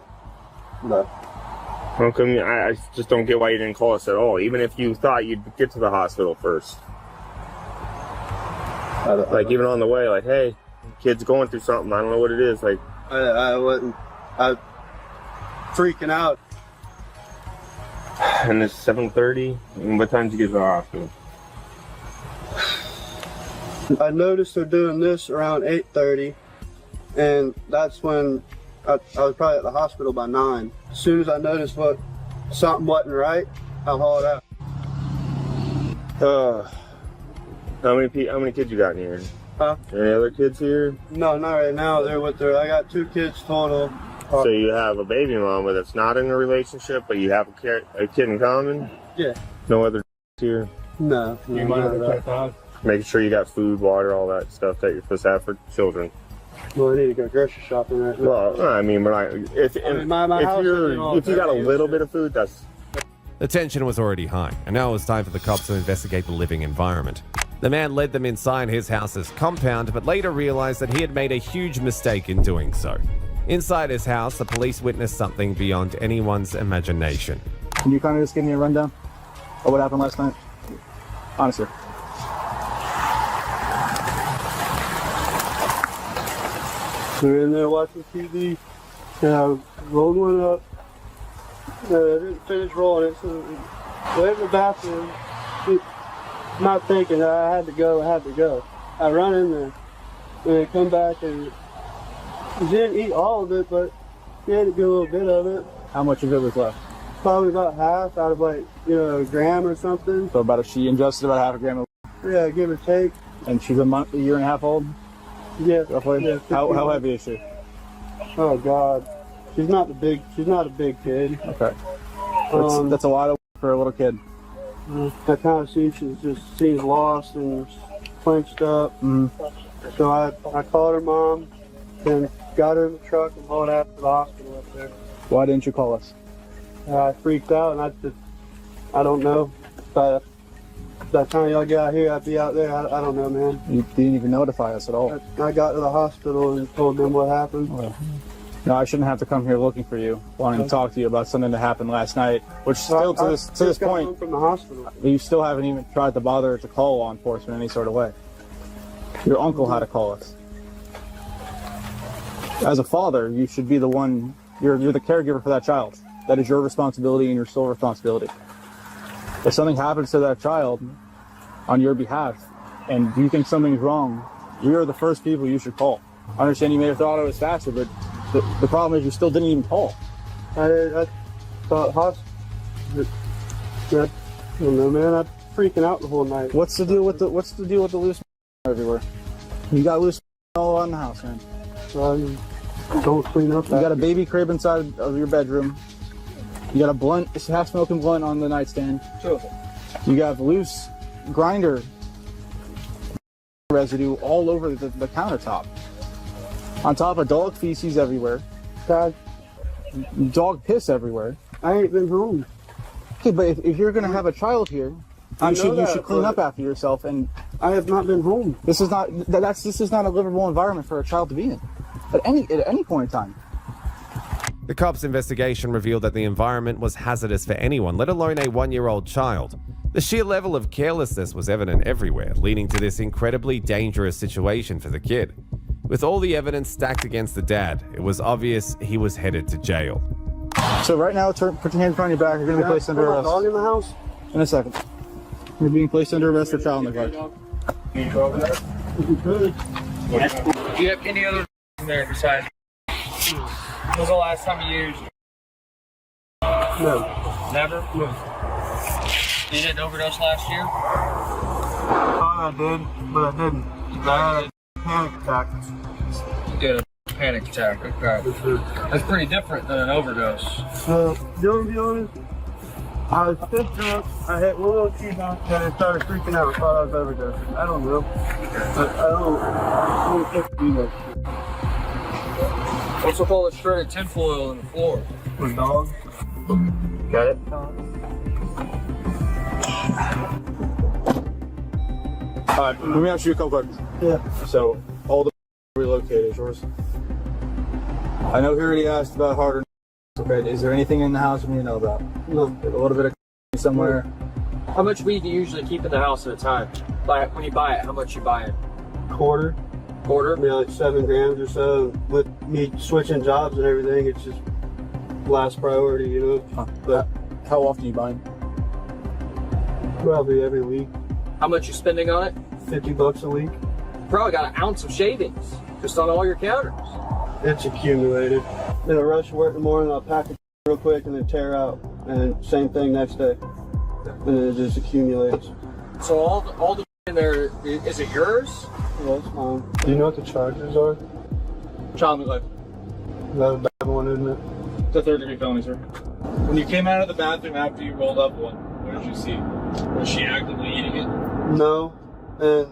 No. How come I just don't get why you didn't call us at all, even if you thought you'd get to the hospital first. Like even on the way, like, hey, kid's going through something, I don't know what it is. Like I wasn't freaking out. And it's 7:30. And what time did you get to the hospital? I noticed they're doing this around 8:30, and that's when I was probably at the hospital by 9. As soon as I noticed something wasn't right, I hauled out. How many kids you got in here? Huh? Any other kids here? No, not right now. I got 2 kids total. So you have a baby mama that's not in a relationship, but you have a kid in common? Yeah. No other here? No. Making sure you got food, water, all that stuff that you're supposed to have for children. Well, I need to go grocery shopping right now. Well, I mean, if you got a little bit of food, that's... The tension was already high, and now it was time for the cops to investigate the living environment. The man led them inside his house's compound, but later realized that he had made a huge mistake in doing so. Inside his house, the police witnessed something beyond anyone's imagination. Can you kind of just give me a rundown of what happened last night? Honestly. We're in there watching TV, and I rolled one up. I didn't finish rolling it, so I went in the bathroom, not thinking I had to go. I run in there, and I come back, and he didn't eat all of it, but he had to get a little bit of it. How much of it was left? Probably about half out of a gram or something. So she ingested about half a gram of... Yeah, give or take. And she's a year and a half old? Yeah. Roughly? Yeah, how heavy is she? Oh God, she's not a big kid. Okay. That's a lot of work for a little kid. I kind of see she seems lost and clenched up. So I called her mom and got her in the truck and hauled out to the hospital up there. Why didn't you call us? I freaked out, and I don't know. By the time y'all get out here, I'd be out there. I don't know, man. You didn't even notify us at all. I got to the hospital and told them what happened. Well, no, I shouldn't have to come here looking for you, wanting to talk to you about something that happened last night, which still to this point, home from the hospital. You still haven't even tried to bother to call law enforcement in any sort of way. Your uncle had to call us. As a father, you should be the one. You're the caregiver for that child. That is your responsibility and your sole responsibility. If something happens to that child on your behalf and you think something's wrong, we are the first people you should call. I understand you may have thought it was faster, but the problem is you still didn't even call. I thought hospital. I don't know, man. I'm freaking out the whole night. What's the deal with the loose everywhere? You got loose all around the house, man. Don't clean up. You got a baby crib inside of your bedroom. You got a blunt, half-smoking blunt on the nightstand. Sure. You got loose grinder residue all over the countertop. On top of dog feces everywhere. Dog piss everywhere. I ain't been home. Okay, but if you're going to have a child here, you should clean up after yourself. And I have not been home. This is not a livable environment for a child to be in at any point in time. The cops' investigation revealed that the environment was hazardous for anyone, let alone a 1-year-old child. The sheer level of carelessness was evident everywhere, leading to this incredibly dangerous situation for the kid. With all the evidence stacked against the dad, it was obvious he was headed to jail. So right now, put your hands behind your back. You're going to be placed under arrest. Dog in the house? In a second. You're being placed under arrest for child neglect. Do you have any other in there besides? When was the last time you used? No. Never? No. You didn't overdose last year? Thought I did, but I didn't. I had a panic attack. You did a panic attack, okay. That's pretty different than an overdose. To be honest, I was pissed drunk, I hit one little key bump, and I started freaking out. I thought I was overdosing. I don't know. But I don't think to do that shit. What's with all the shredded tinfoil on the floor? With dogs. Got it? Alright, let me ask you a couple questions. Yeah. So, all the relocated is yours? I know he already asked about harder. Okay, is there anything in the house we need to know about? No. A little bit of somewhere? How much weed do you usually keep in the house at a time? Like when you buy it, how much you buy it? Quarter. Quarter? Maybe like 7 grams or so. With me switching jobs and everything, it's just last priority, you know. Huh. But how often you buying? Probably every week. How much you spending on it? $50 a week. Probably got an ounce of shavings just on all your counters. It's accumulated. In a rush to work in the morning, I'll pack it real quick and then tear out. And same thing next day. And then it just accumulates. So all the in there, is it yours? Yeah, it's mine. Do you know what the charges are? Child neglect. That's a bad one, isn't it? It's a 3rd-degree felony, sir. When you came out of the bathroom after you rolled up one, what did you see? Was she actively eating it? No. And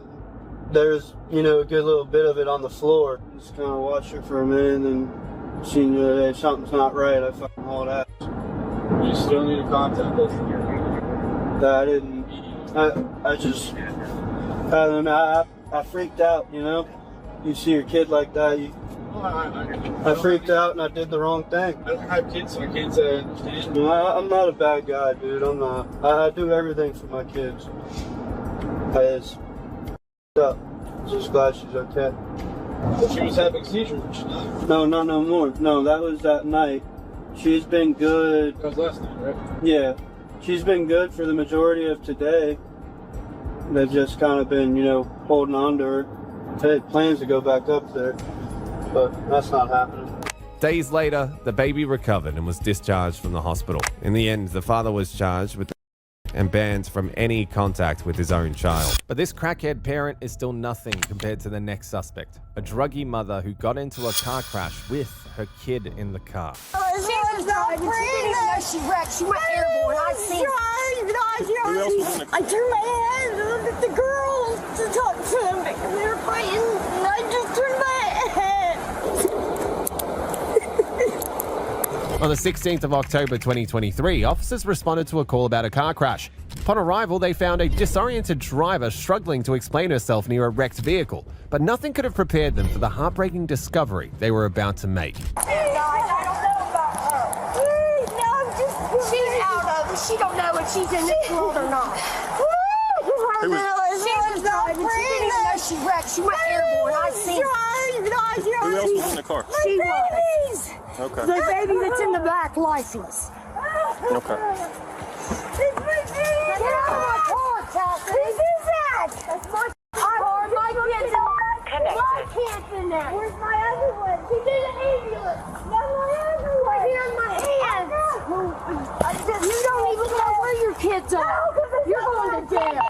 there's, you know, a good little bit of it on the floor. Just kind of watched her for a minute and then seen that something's not right. I fucking hauled ass. You still need to contact us. I didn't. I just. I freaked out, you know? You see your kid like that, I freaked out and I did the wrong thing. I don't have kids, so I can't say I understand. No, I'm not a bad guy, dude. I'm not. I do everything for my kids. I just up. Just glad she's okay. But she was having seizures, was she not? No, no more. No, that was that night. She's been good. That was last night, right? Yeah. She's been good for the majority of today. They've just kind of been, you know, holding on to her. They had plans to go back up there, but that's not happening. Days later, the baby recovered and was discharged from the hospital. In the end, the father was charged with and banned from any contact with his own child. But this crackhead parent is still nothing compared to the next suspect, a druggy mother who got into a car crash with her kid in the car. She was not breathing. She wrecked. She went airborne. I seen it. I turned my head and looked at the girls to talk to them because they were fighting, and I just turned my head. On the 16th of October 2023, officers responded to a call about a car crash. Upon arrival, they found a disoriented driver struggling to explain herself near a wrecked vehicle, but nothing could have prepared them for the heartbreaking discovery they were about to make. She's out of it. She don't know if she's in this world or not. She was not breathing. She wrecked. She went airborne. I seen it. Who else was in the car? She was. Okay. The baby that's in the back, lifeless. Okay. Get out of my car, Chelsea. Whose is that? That's my car. My kid's in there. My kid's in there. Where's my other one? She's in the ambulance. That's my other one. Right here in my hands. You don't even know where your kids are. You're going to jail.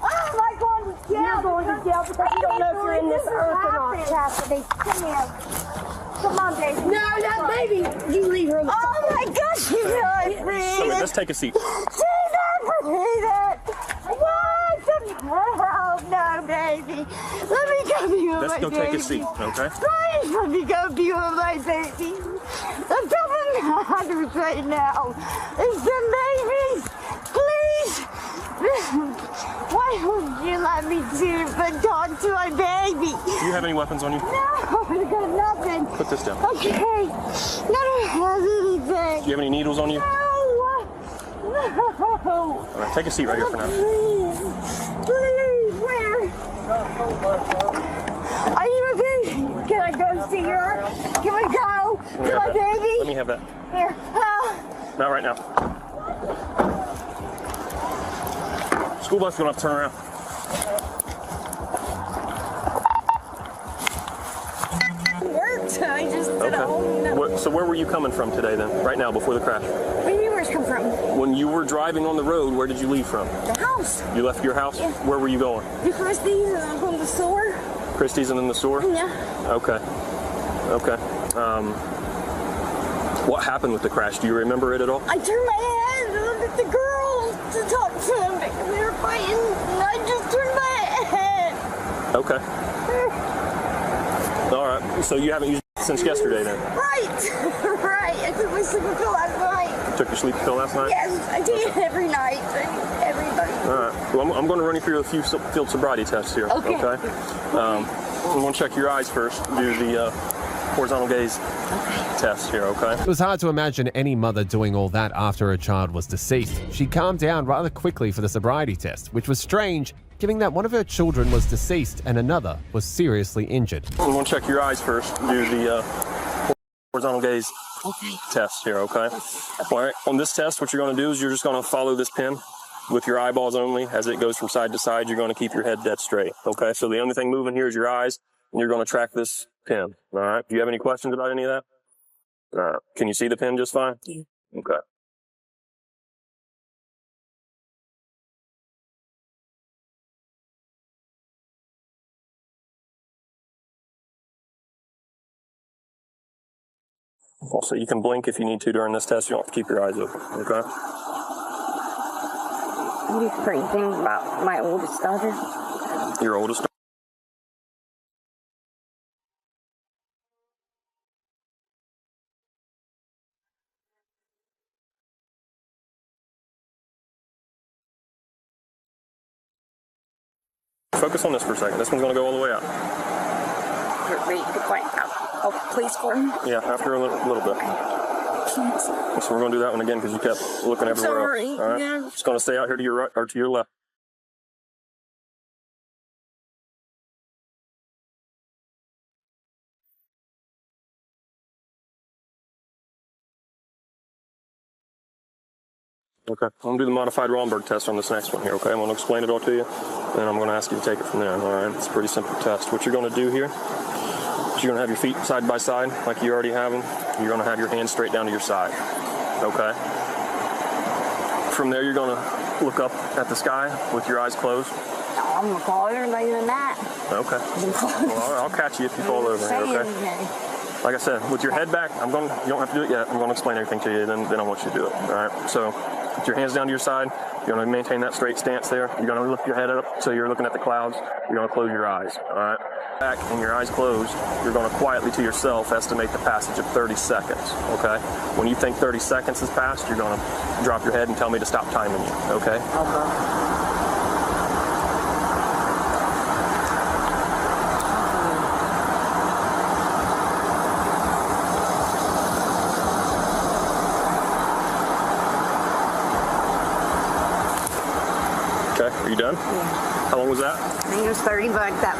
Am I going to jail? You're going to jail because you don't know if you're in this earth or not, Chastity. Come here. Come on, baby. No, that baby. You leave her alone. Oh my gosh, she's not breathing. Let's take a seat. She's not breathing. What? Oh, no, baby. Let me go be with Let's my go baby. take a seat, okay? Please let me go be with my baby. I'm coming out right now. It's the babies. Please. Why won't you let me see but talk to my baby? Do you have any weapons on you? No, I got nothing. Put this down. Okay. None has anything. Do you have any needles on you? No. All right, take a seat right here for now. Please, where? Are you okay? Can I go see her? Can we go? To my baby? Let me have that. Here. Not right now. School bus is gonna have to turn around. Worked. I just did a whole. So where were you coming from today then? Right now, before the crash? Where do you come from? When you were driving on the road, where did you leave from? The house. You left your house? Yeah. Where were you going? To Christie's and I'm from the store. Christie's and then the store? Yeah. Okay. Okay. What happened with the crash? Do you remember it at all? I turned my head and looked at the girl to talk to them because we were fighting, and I just turned my head. Okay. All right. So you haven't used it since yesterday then? Right. Right. I took my sleeping pill last night. Took your sleeping pill last night? Yes, I take it every night. Everybody. All right. Well, I'm going to run you through a few field sobriety tests here. Okay. I'm going to check your eyes first. Do the horizontal gaze test here, okay? It was hard to imagine any mother doing all that after her child was deceased. She calmed down rather quickly for the sobriety test, which was strange, given that one of her children was deceased and another was seriously injured. I'm going to check your eyes first. Do the horizontal gaze test here, okay? All right. On this test, what you're going to do is you're just going to follow this pin with your eyeballs only. As it goes from side to side, you're going to keep your head dead straight, okay? So the only thing moving here is your eyes, and you're going to track this pin, all right? Do you have any questions about any of that? All right. Can you see the pin just fine? Yeah. Okay. Also, you can blink if you need to during this test. You don't have to keep your eyes open, okay? What do you think about my oldest daughter? Your oldest daughter? Focus on this for a second. This one's going to go all the way out. You're ready to point out. Oh, please for me? Yeah, after a little bit. So we're going to do that one again because you kept looking everywhere Sorry. else. All right? Yeah. It's going to stay out here to your right or to your left. Okay, I'm going to do the modified Romberg test on this next one here, okay? I'm going to explain it all to you, and I'm going to ask you to take it from there, all right? It's a pretty simple test. What you're going to do here is you're going to have your feet side by side, like you already have them. You're going to have your hands straight down to your side, okay? From there, you're going to look up at the sky with your eyes closed. I'm farther than that. Okay. Well, I'll catch you if you fall over here, okay? Like I said, with your head back, you don't have to do it yet. I'm going to explain everything to you, then I want you to do it, all right? So, with your hands down to your side, you're going to maintain that straight stance there. You're going to lift your head up so you're looking at the clouds. You're going to close your eyes, all right? Back and your eyes closed, you're going to quietly to yourself estimate the passage of 30 seconds, okay? When you think 30 seconds has passed, you're going to drop your head and tell me to stop timing you, okay? Okay. Are you done? Yeah. How long was that? I think it was 30, but that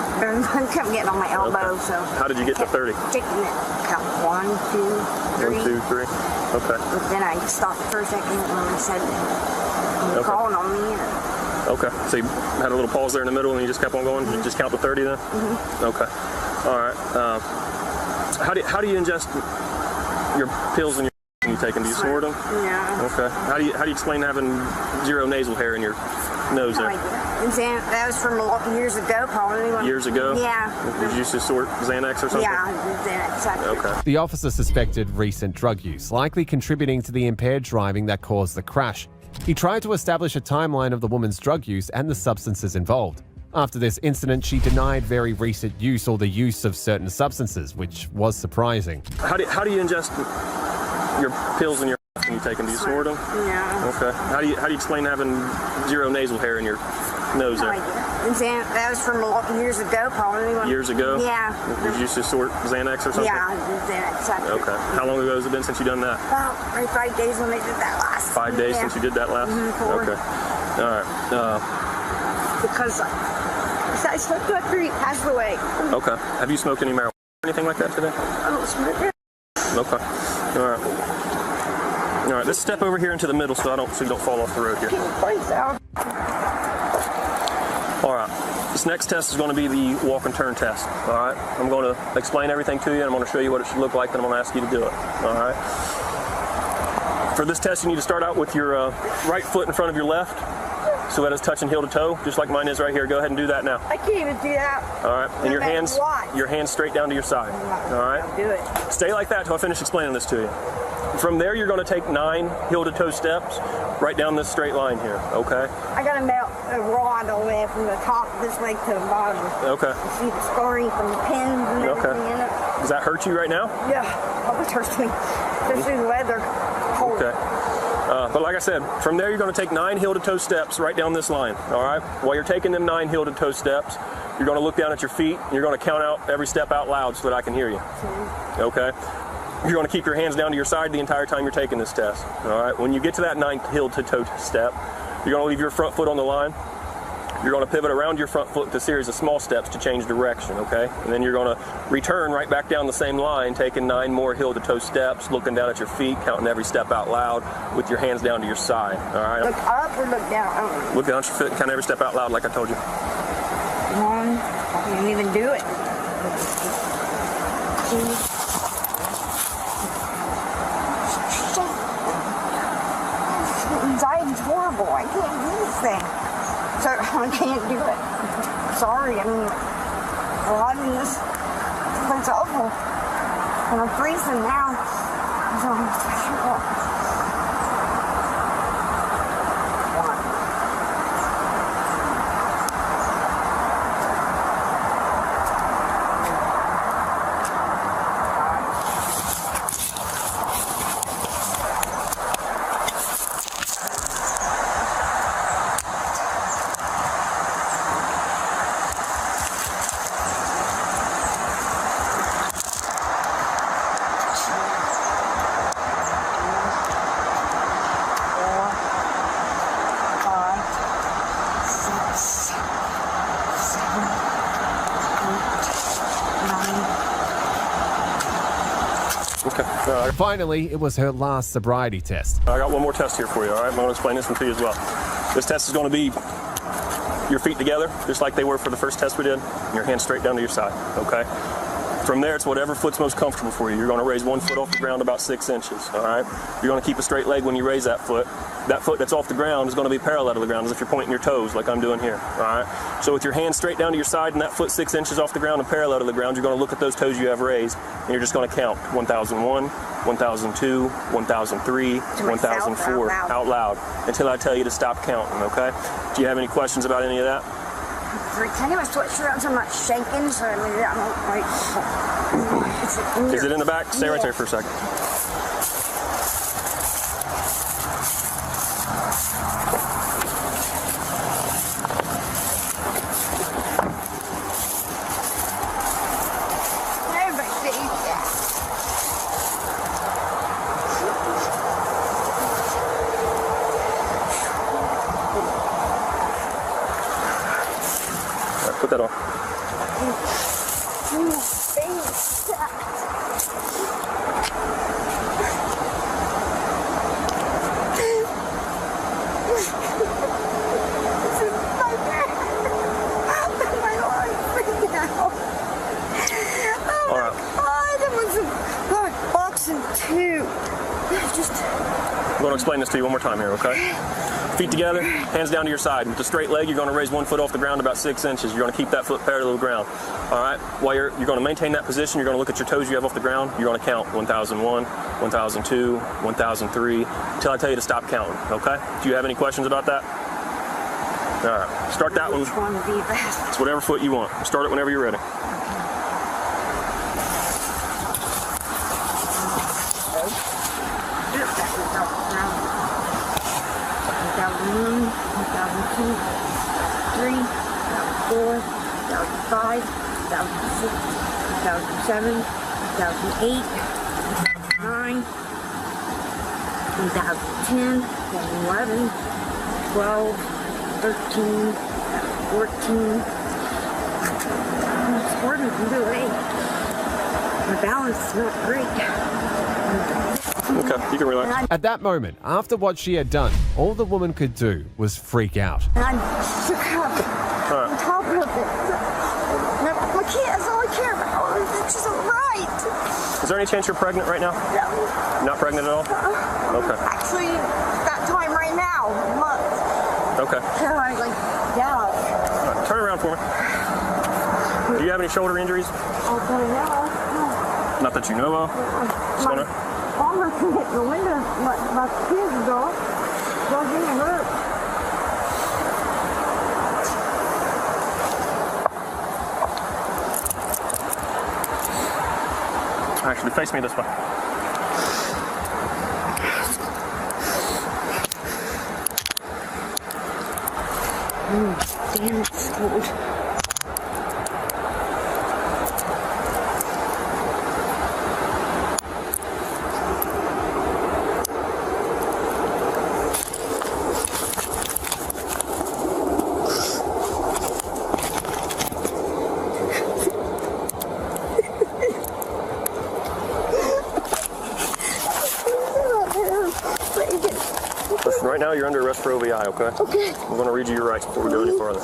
kept getting on my elbow, so. How did you get to 30? Taking it. Count 1, 2, 3. 1, 2, 3. Okay. But then I stopped for a second when I said, you were calling on me. Okay. So you had a little pause there in the middle and you just kept on going? You just count to 30 then? Mm-hmm. Okay. All right. How do you ingest your pills when you take them? Do you snort them? Yeah. Okay. How do you explain having zero nasal hair in your nose there? That was from years ago, probably. Years ago? Yeah. Did you used to snort Xanax or something? Yeah, Xanax. Okay. The officer suspected recent drug use, likely contributing to the impaired driving that caused the crash. He tried to establish a timeline of the woman's drug use and the substances involved. After this incident, she denied very recent use or the use of certain substances, which was surprising. How do you ingest your pills in your when you take them? Do you snort them? Yeah. Okay. How do you explain having zero nasal hair in your nose there? That was from years ago, probably. Years ago? Yeah. Did you used to snort Xanax or something? Yeah, Xanax. Okay. How long ago has it been since you done that? About 5 days when they did that last. 5 days since you did that last? 4. Okay. All right. Because I smoked after he passed away. Okay. Have you smoked any marijuana or anything like that today? I don't smoke it. Okay. All right. All right. Let's step over here into the middle so you don't fall off the road here. Points out. All right. This next test is going to be the walk and turn test. All right. I'm going to explain everything to you, and I'm going to show you what it should look like, and I'm going to ask you to do it. All right. For this test, you need to start out with your right foot in front of your left, so that it's touching heel to toe, just like mine is right here. Go ahead and do that now. I can't even do that. All right. And your hands straight down to your side. All right. I'll do it. Stay like that until I finish explaining this to you. From there, you're going to take 9 heel-to-toe steps right down this straight line here, okay? I got to mount a rod all the way from the top this way to the bottom. Okay. You see the scarring from the pins and everything in it? Does that hurt you right now? Yeah, always hurts me, especially the weather. Cold. Okay. But like I said, from there, you're going to take 9 heel-to-toe steps right down this line, all right? While you're taking them 9 heel-to-toe steps, you're going to look down at your feet, and you're going to count out every step out loud so that I can hear you, okay? You're going to keep your hands down to your side the entire time you're taking this test. All right. When you get to that 9th heel-to-toe step, you're going to leave your front foot on the line. You're going to pivot around your front foot with a series of small steps to change direction, okay? And then you're going to return right back down the same line, taking 9 more heel-to-toe steps, looking down at your feet, counting every step out loud with your hands down to your side, all right? Look up or look down? Look down at your foot, count every step out loud like I told you. 1, I can't even do it. 2. Anxiety's horrible. I can't do this thing. So I can't do it. Sorry. I mean, driving this place awful. And I'm freezing now. So I'm sure. 5, 6, 7, 8, 9. Okay. Finally, it was her last sobriety test. I got one more test here for you, all right? I'm going to explain this one to you as well. This test is going to be your feet together, just like they were for the first test we did, and your hands straight down to your side, okay? From there, it's whatever foot's most comfortable for you. You're going to raise one foot off the ground about 6 inches, all right? You're going to keep a straight leg when you raise that foot. That foot that's off the ground is going to be parallel to the ground, as if you're pointing your toes, like I'm doing here, all right? So with your hands straight down to your side and that foot 6 inches off the ground and parallel to the ground, you're going to look at those toes you have raised, and you're just going to count 1001, 1002, 1003, 1004 out loud until I tell you to stop counting, okay? Do you have any questions about any of that? Can I get my sweatshirt so I'm not shaking? So I mean, I'm like, is it in the back? Stay right there for a second. Put that on. All right. Oh, that was a boxing too. I'm going to explain this to you one more time here, okay? Feet together, hands down to your side. With a straight leg, you're going to raise one foot off the ground about 6 inches. You're going to keep that foot parallel to the ground. All right? While you're going to maintain that position, you're going to look at your toes you have off the ground. You're going to count 1001, 1002, 1003, until I tell you to stop counting, okay? Do you have any questions about that? All right. Start that one. Which one would be best? It's whatever foot you want. Start it whenever you're ready. My balance is not great. Okay, you can relax. At that moment, after what she had done, all the woman could do was freak out. And I'm shook up. All right. On top of it. My kid, that's all I care about. It's just right. Is there any chance you're pregnant right now? No. Not pregnant at all? Okay. Actually, that time right now, months. Okay. Yeah. All right, turn around for me. Do you have any shoulder injuries? I'll put it out. Not that you know of? My armor can hit the window. My kids though. Doesn't hurt. Actually, face me this way. Damn, it's cold. Listen, right now you're under arrest for OVI, okay? Okay. I'm going to read you your rights before we go any farther.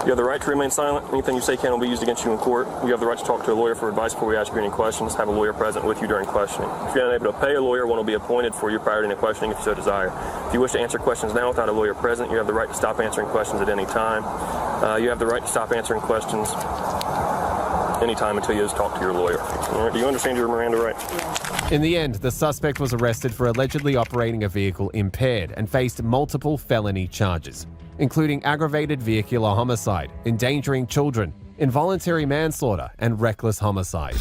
You have the right to remain silent. Anything you say can be used against you in court. You have the right to talk to a lawyer for advice before we ask you any questions. Have a lawyer present with you during questioning. If you're unable to pay a lawyer, one will be appointed for you prior to any questioning if you so desire. If you wish to answer questions now without a lawyer present, you have the right to stop answering questions at any time. You have the right to stop answering questions anytime until you just talk to your lawyer. All right, do you understand your Miranda rights? In the end, the suspect was arrested for allegedly operating a vehicle impaired and faced multiple felony charges, including aggravated vehicular homicide, endangering children, involuntary manslaughter, and reckless homicide.